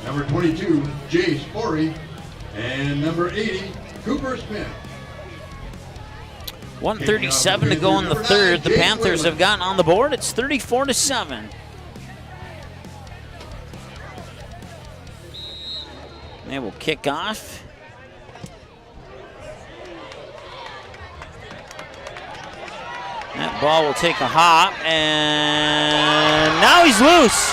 Number 22, Jay Sporey, and number 80, Cooper Smith. 1:37 to go in the third. The Panthers have gotten on the board. It's 34-7. They will kick off. That ball will take a hop, and now he's loose.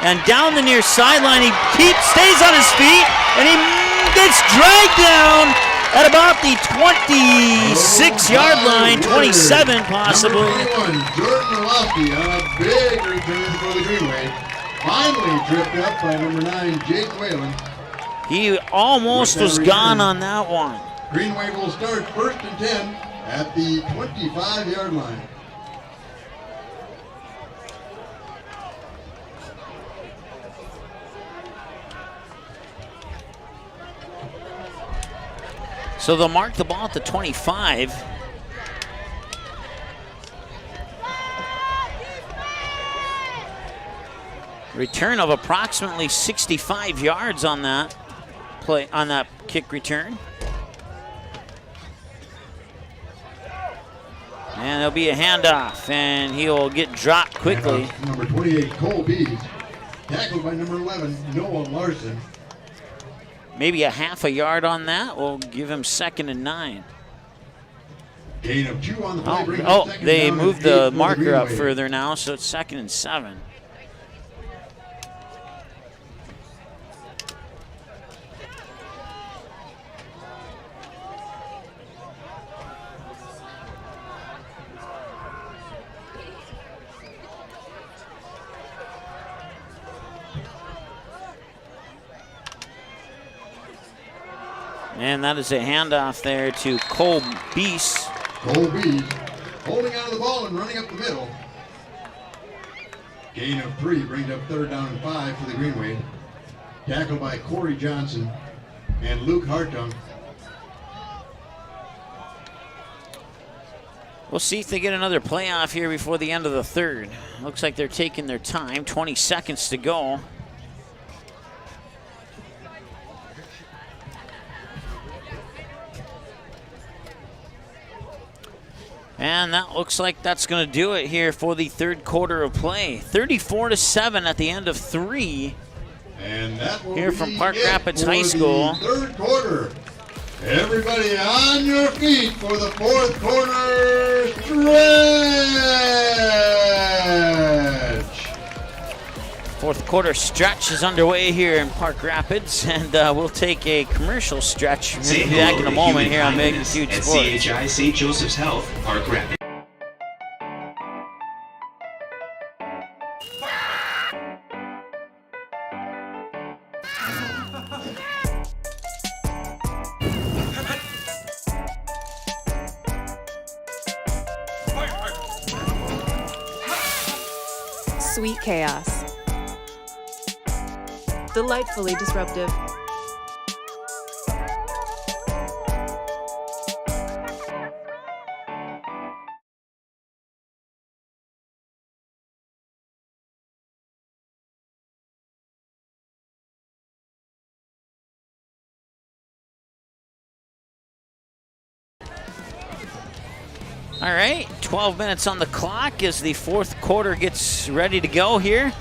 And down the near sideline, he stays on his feet, and he gets dragged down at about the 26-yard line, 27 possibly. Number 21, Jordan Orlowski on a big return for the Green Wave. Finally tripped up by number 9, Jake Whalen. He almost was gone on that one. Green Wave will start 1st and 10 at the 25-yard line. So they'll mark the ball at the 25. Return of approximately 65 yards on that play, on that kick return. And there'll be a handoff, and he'll get dropped quickly. Number 28, Cole Bees, tackled by number 11, Noah Larson. Maybe a half a yard on that will give him 2nd and 9. Gain of 2 on the play. Oh, they moved the marker up further now, so it's 2nd and 7. And that is a handoff there to Cole Beese. Cole Beese holding on to the ball and running up the middle. Gain of 3 brings up 3rd down and 5 for the Green Wave. Tackled by Corey Johnson and Luke Hartung. We'll see if they get another playoff here before the end of the third. Looks like they're taking their time. 20 seconds to go. And that looks like that's going to do it here for the third quarter of play. 34-7 at the end of 3. And that will here be from Park it Rapids for High School. The third quarter. Everybody on your feet for the fourth quarter stretch. Fourth quarter stretch is underway here in Park Rapids, and we'll take a commercial stretch. We'll be back in a moment here on Magnitude Sports. CHI St. Joseph's Health, Park Rapids. Sweet chaos. Delightfully disruptive. All right, 12 minutes on the clock as the fourth quarter gets ready to go here.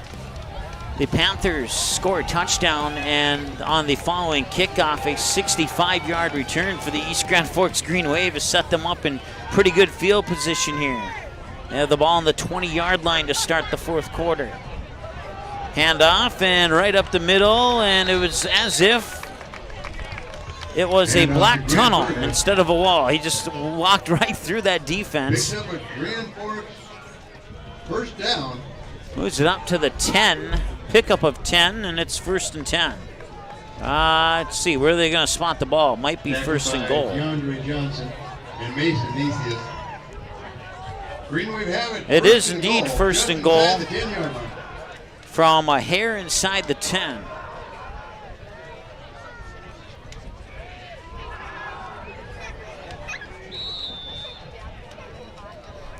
The Panthers score a touchdown, and on the following kickoff, a 65-yard return for the East Grand Forks Green Wave has set them up in pretty good field position here. They have the ball on the 20-yard line to start the fourth quarter. Handoff and right up the middle, and it was as if it was a black tunnel instead of a wall. He just walked right through that defense. Picks up a Grand Forks first down. Moves it up to the 10. Pickup of 10, and it's 1st and 10. Let's see, where are they going to spot the ball? Might be 1st and goal. DeAndre Johnson and Mason Nesius. Green Wave have it. It is indeed 1st and goal. The 10-yard line. From a hair inside the 10.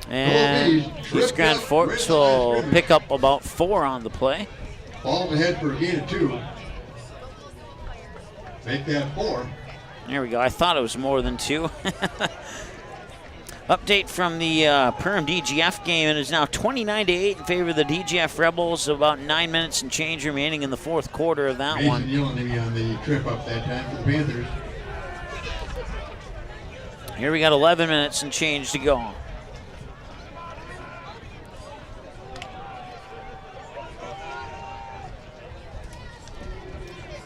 And East Grand Forks will pick up about 4 on the play. Ball ahead for a gain of 2. Make that 4. There we go. I thought it was more than 2. Update from the Perham DGF game. It is now 29-8 in favor of the DGF Rebels. About 9 minutes and change remaining in the fourth quarter of that one. Mason Yellowknife on the trip up that time for the Panthers. Here we got 11 minutes and change to go.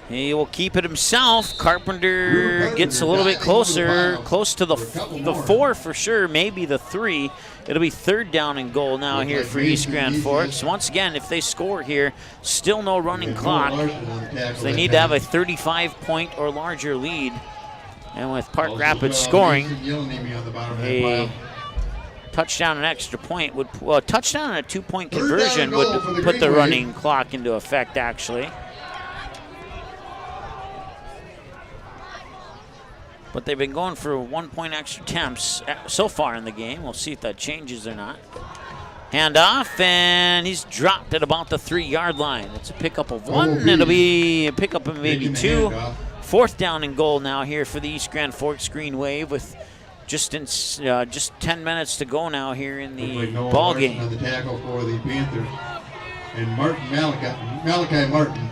He will keep it himself. Carpenter gets a little bit closer, close to the 4 for sure, maybe the 3. It'll be 3rd down and goal now here for East Grand Forks. Once again, if they score here, still no running clock. So they need to have a 35-point or larger lead. And with Park Rapids scoring, a touchdown and extra point would, well, a touchdown and a 2-point conversion would put the running clock into effect, actually. But they've been going for 1-point extra attempts so far in the game. We'll see if that changes or not. Handoff, and he's dropped at about the 3-yard line. It's a pickup of 1. It'll be a pickup of maybe 2. 4th down and goal now here for the East Grand Forks Green Wave with just 10 minutes to go now here in the ball game. On the tackle for the Panthers. And Malachi Martin.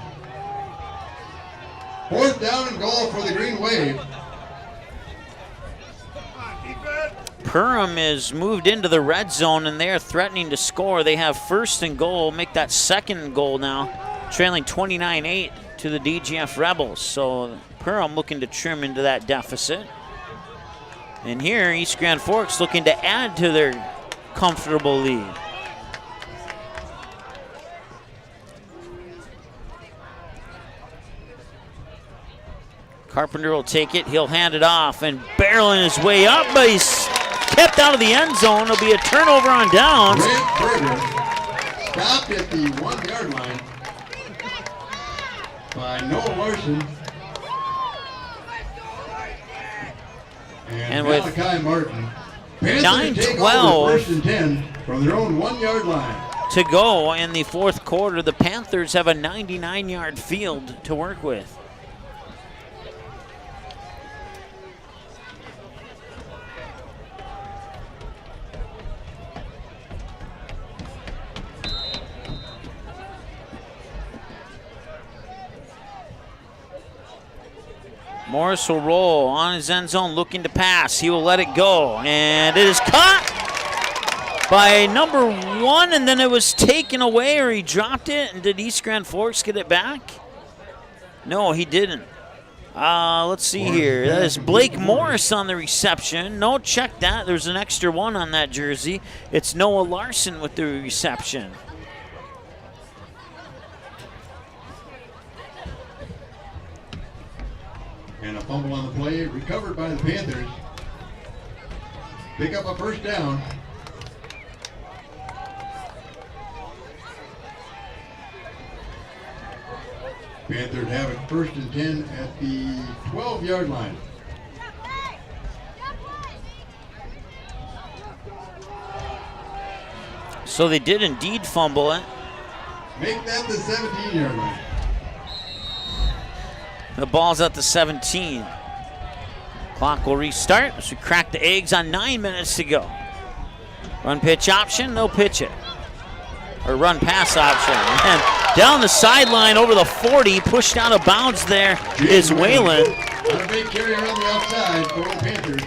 4th down and goal for the Green Wave. Perham is moved into the red zone, and they are threatening to score. They have 1st and goal, make that 2nd goal now, trailing 29-8 to the DGF Rebels. So Perham looking to trim into that deficit. And here, East Grand Forks looking to add to their comfortable lead. Carpenter will take it. He'll hand it off and barreling his way up, but he's kept out of the end zone. It'll be a turnover on downs. Grant Berger stopped at the 1-yard line by Noah Larson. And Malachi Martin. 9-12 1st and 10 from their own 1-yard line. To go in the fourth quarter. The Panthers have a 99-yard field to work with. Morris will roll on his end zone, looking to pass. He will let it go, and it is caught by number 1, and then it was taken away, or he dropped it. And did East Grand Forks get it back? No, he didn't. Let's see here. That is Blake Morris on the reception. No, check that. There's an extra 1 on that jersey. It's Noah Larson with the reception. And a fumble on the play, recovered by the Panthers. Pick up a 1st down. Panthers have it 1st and 10 at the 12-yard line. So they did indeed fumble it. Make that the 17-yard line. The ball's at the 17. Clock will restart as we crack the eggs on 9 minutes to go. Run pitch option, no pitch it. Or run pass option. And down the sideline over the 40, pushed out of bounds there is Whalen. On a big carry around the outside for the Panthers.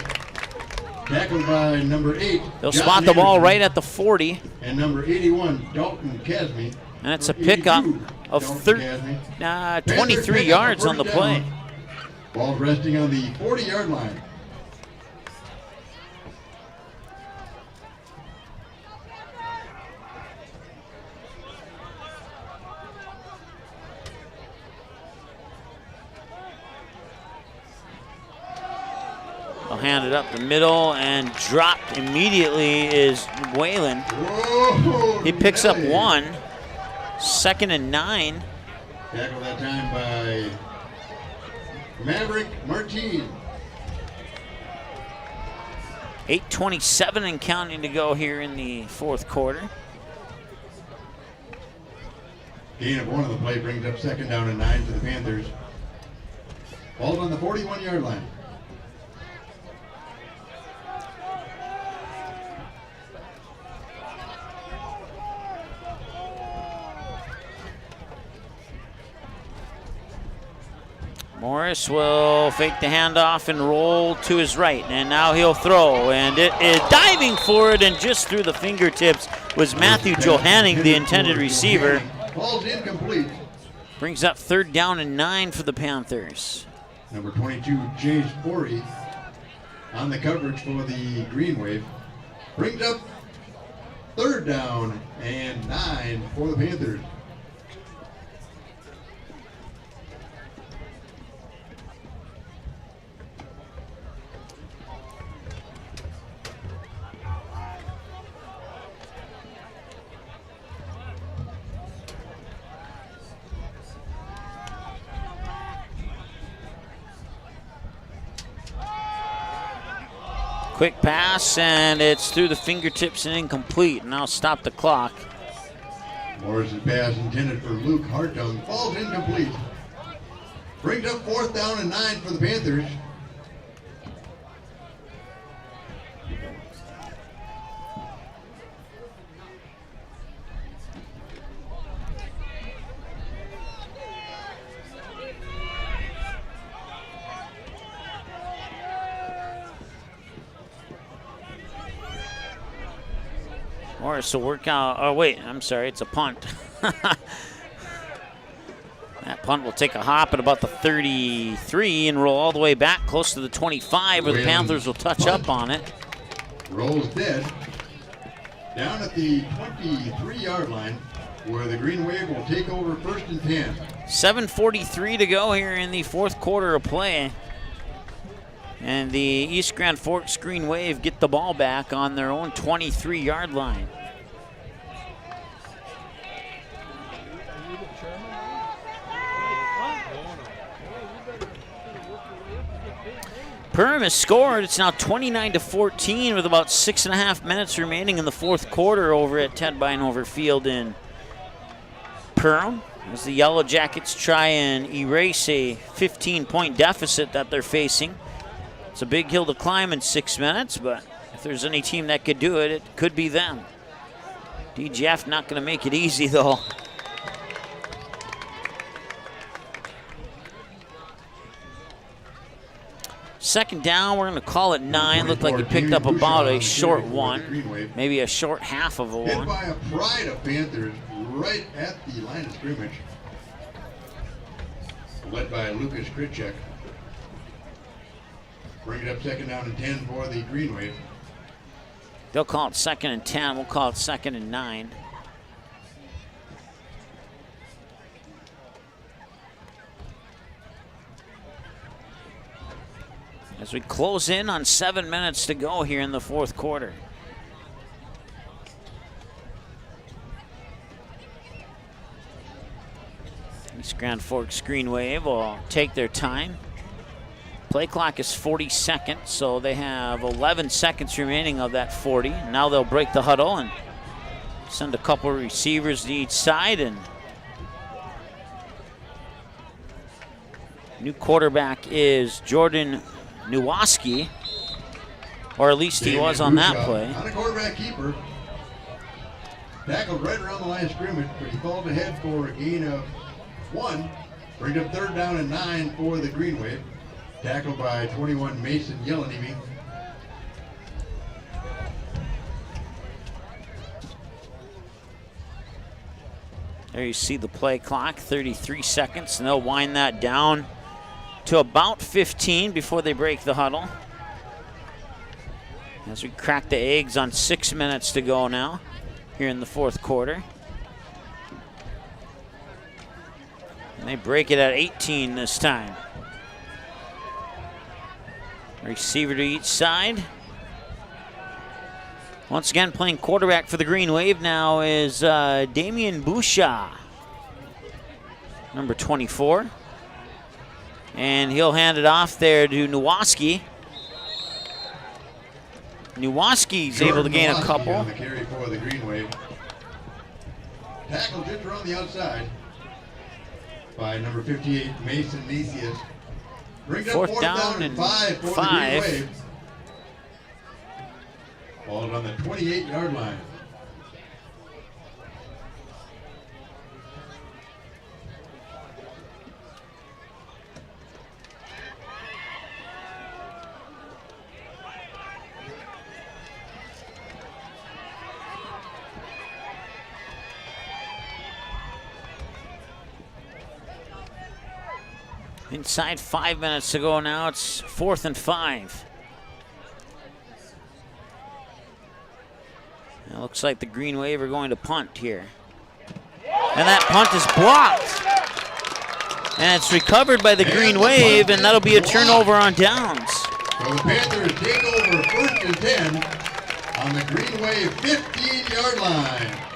Tackled by number 8. They'll spot the ball right at the 40. And number 81, Dalton Casme. And it's a pickup of 23 yards on the play. Ball resting on the 40-yard line. They'll hand it up the middle, and dropped immediately is Whalen. Whoa, he picks up 1. 2nd and 9. Tackle that time by Maverick Martin. 8:27 and counting to go here in the fourth quarter. Gain of 1 on the play brings up 2nd down and 9 for the Panthers. Ball's on the 41-yard line. Morris will fake the handoff and roll to his right, and now he'll throw, and it is diving for it, and just through the fingertips was Matthew Johanning, the intended receiver. Ball's incomplete. Brings up 3rd down and 9 for the Panthers. Number 22, Jay Sporey, on the coverage for the Green Wave. Brings up 3rd down and 9 for the Panthers. Quick pass, and it's through the fingertips and incomplete. Now stop the clock. Morris's pass intended for Luke Hartung. Ball's incomplete. Brings up 4th down and 9 for the Panthers. Morris will work out. Oh, wait, I'm sorry, it's a punt. That punt will take a hop at about the 33 and roll all the way back close to the 25, where the Panthers will touch up on it. Rolls dead. Down at the 23-yard line, where the Green Wave will take over 1st and 10. 7:43 to go here in the fourth quarter of play. And the East Grand Forks Green Wave get the ball back on their own 23-yard line. Perham has scored. It's now 29-14 with about 6.5 minutes remaining in the fourth quarter over at Ted Beinhofer Field in Perham, as the Yellow Jackets try and erase a 15-point deficit that they're facing. It's a big hill to climb in 6 minutes, but if there's any team that could do it, it could be them. DGF not going to make it easy, though. Second down, we're going to call it 9. Looked like he picked up about a short one, maybe a short half of a one. Hit by a pride of Panthers right at the line of scrimmage. Led by Lucas Kritchek. Bring it up 2nd down and 10 for the Green Wave. They'll call it 2nd and 10. We'll call it 2nd and 9. As we close in on 7 minutes to go here in the fourth quarter. East Grand Forks Green Wave will take their time. Play clock is 40 seconds, so they have 11 seconds remaining of that 40. Now they'll break the huddle and send a couple of receivers to each side. And new quarterback is Jordan Nowosky, or at least he was on that play. Not a quarterback keeper. Tackled right around the line of scrimmage, but he called ahead for a gain of 1. Bring up 3rd down and 9 for the Green Wave. Tackled by 21 Mason Yellenemy. There you see the play clock, 33 seconds, and they'll wind that down to about 15 before they break the huddle. As we crack the eggs on 6 minutes to go now here in the 4th quarter. And they break it at 18 this time. Receiver to each side. Once again, playing quarterback for the Green Wave now is Damian Boucha, number 24. And he'll hand it off there to Nowoski. Nowoski's able to gain a couple. On the carry for the Green Wave. Tackle just around the outside by number 58, Mason Nicias. Bring up 4th down and 5 for the Green Wave. Ball on the 28-yard line. Inside 5 minutes to go now. It's 4th and 5. It looks like the Green Wave are going to punt here. And that punt is blocked. And it's recovered by the Green Wave, and that'll be a turnover on downs. So the Panthers take over 1st and 10 on the Green Wave 15-yard line.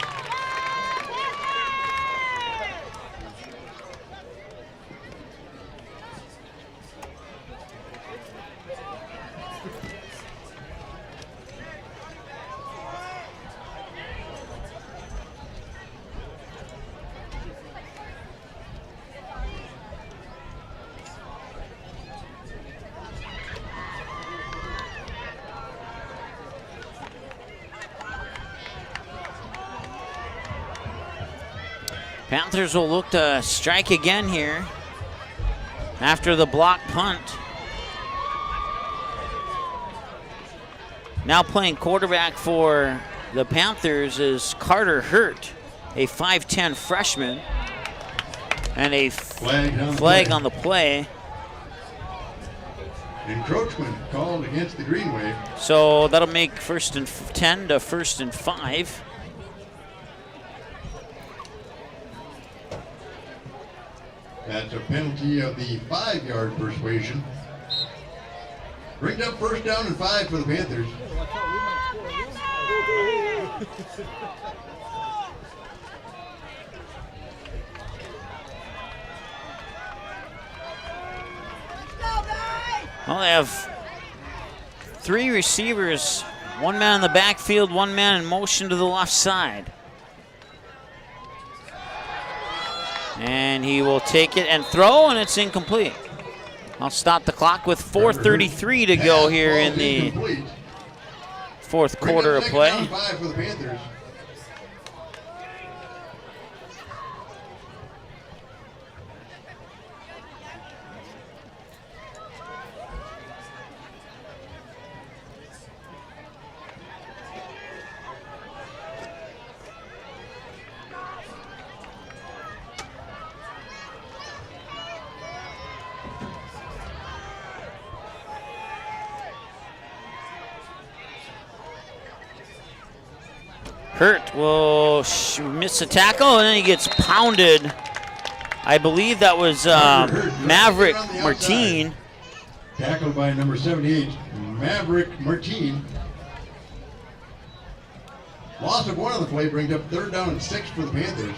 Panthers will look to strike again here after the block punt. Now playing quarterback for the Panthers is Carter Hurt, a 5'10 freshman, and a flag on the play. Encroachment called against the Green Wave. So that'll make 1st and 10 to 1st and 5. That's a penalty of the 5-yard persuasion. Brings up 1st down and 5 for the Panthers. Well, they have 3 receivers, 1 man in the backfield, 1 man in motion to the left side. And he will take it and throw, and it's incomplete. I'll stop the clock with 4:33 to go here in the 4th quarter of play. 5 for the Panthers. Hurt will miss a tackle, and then he gets pounded. I believe that was Maverick Martin. Tackled by number 78, Maverick Martin. Loss of 1 on the play brings up 3rd down and 6 for the Panthers.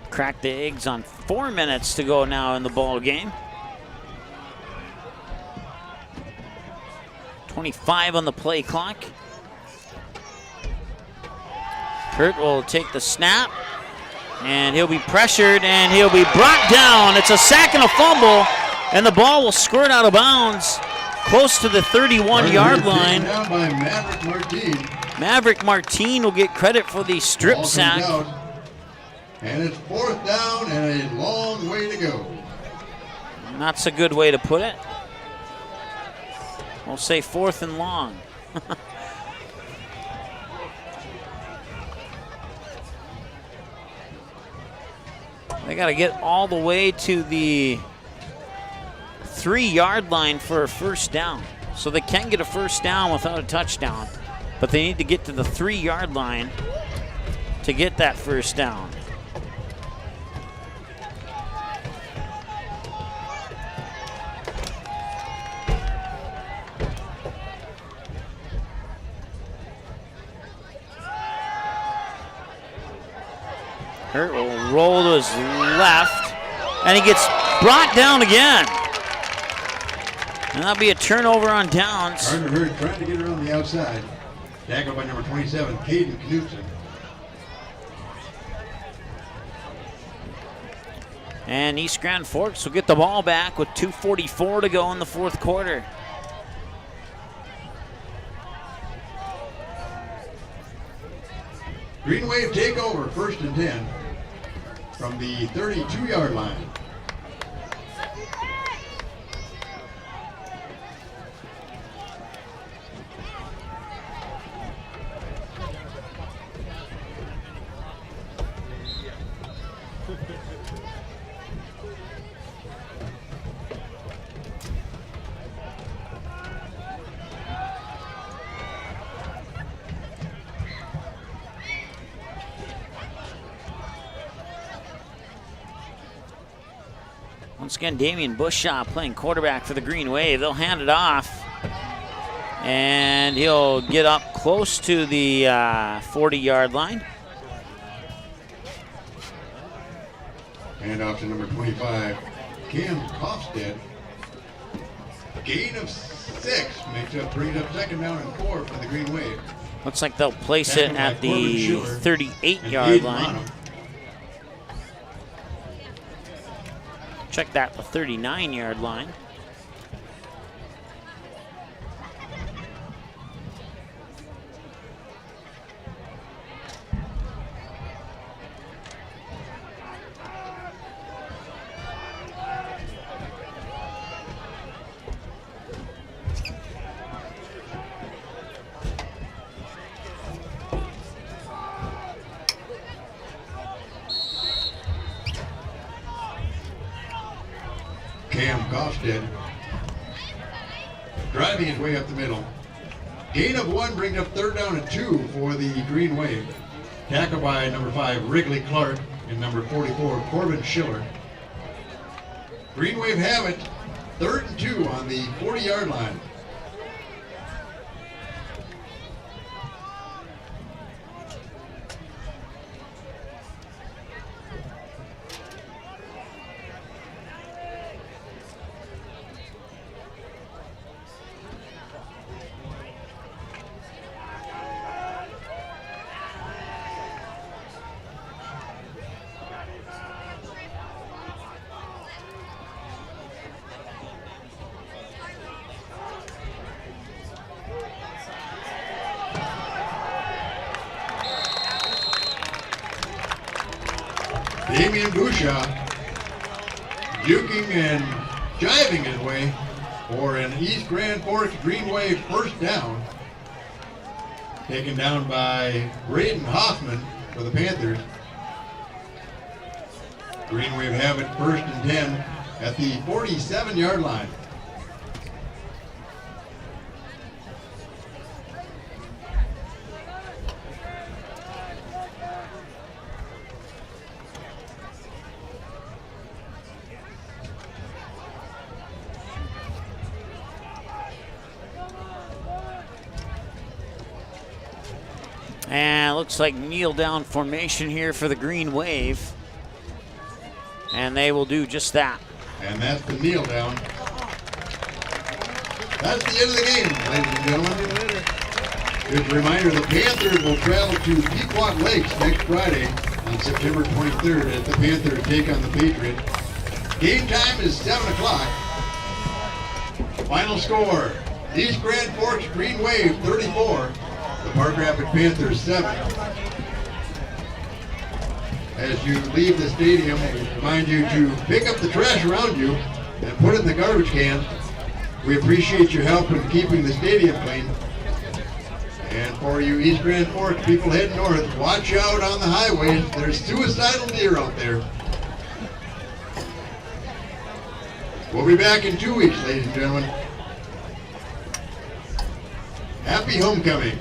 Crack the eggs on 4 minutes to go now in the ball game. 25 on the play clock. Hurt will take the snap. And he'll be pressured, and he'll be brought down. It's a sack and a fumble, and the ball will squirt out of bounds close to the 31-yard line. Down by Maverick Martin. Maverick Martin will get credit for the strip Ball sack. comes out, and it's 4th down and a long way to go. That's a good way to put it. We'll say 4th and long. They got to get all the way to the 3-yard line for a first down. So they can get a first down without a touchdown, but they need to get to the 3-yard line to get that first down. Hurt will roll to his left, and he gets brought down again. And that'll be a turnover on downs. Carter Hurd trying to get around the outside. Tackled by number 27, Caden Knutson. And East Grand Forks will get the ball back with 2:44 to go in the 4th quarter. Green Wave take over, 1st and 10 from the 32-yard line. Once again, Damian Bushshaw playing quarterback for the Green Wave. They'll hand it off, and he'll get up close to the 40-yard line. Hand off to number 25, Cam Kofstead. Gain of 6 brings up 2nd down and 4 for the Green Wave. Looks like they'll place it at the 38-yard line. Check that, the 39-yard line. Cam Kofstead driving his way up the middle. Gain of 1 brings up 3rd down and 2 for the Green Wave. Tackle by number 5, Wrigley Clark, and number 44, Corbin Schiller. Green Wave have it, 3rd and 2 on the 40-yard line. Damian Busha juking and jiving his way for an East Grand Forks Green Wave first down. Taken down by Braden Hoffman for the Panthers. Green Wave have it 1st and 10 at the 47-yard line. And looks like kneel down formation here for the Green Wave. And they will do just that. And that's the kneel down. That's the end of the game, ladies and gentlemen. Just a reminder, the Panthers will travel to Pequot Lakes next Friday on September 23rd as the Panthers take on the Patriots. Game time is 7 o'clock. Final score, East Grand Forks Green Wave 34, the Park Rapid Panthers 7. As you leave the stadium, we remind you to pick up the trash around you and put it in the garbage can. We appreciate your help in keeping the stadium clean. And for you East Grand Forks people heading north, watch out on the highways. There's suicidal deer out there. We'll be back in 2 weeks, ladies and gentlemen. Happy homecoming.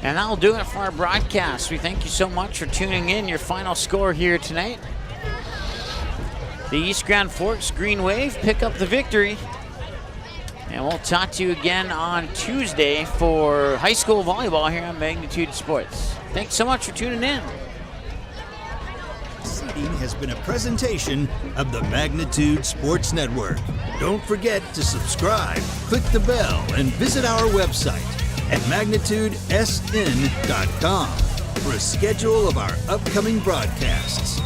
And that'll do it for our broadcast. We thank you so much for tuning in. Your final score here tonight. The East Grand Forks Green Wave pick up the victory. And we'll talk to you again on Tuesday for high school volleyball here on Magnitude Sports. Thanks so much for tuning in. Seating has been a presentation of the Magnitude Sports Network. Don't forget to subscribe, click the bell, and visit our website at magnitudesn.com for a schedule of our upcoming broadcasts.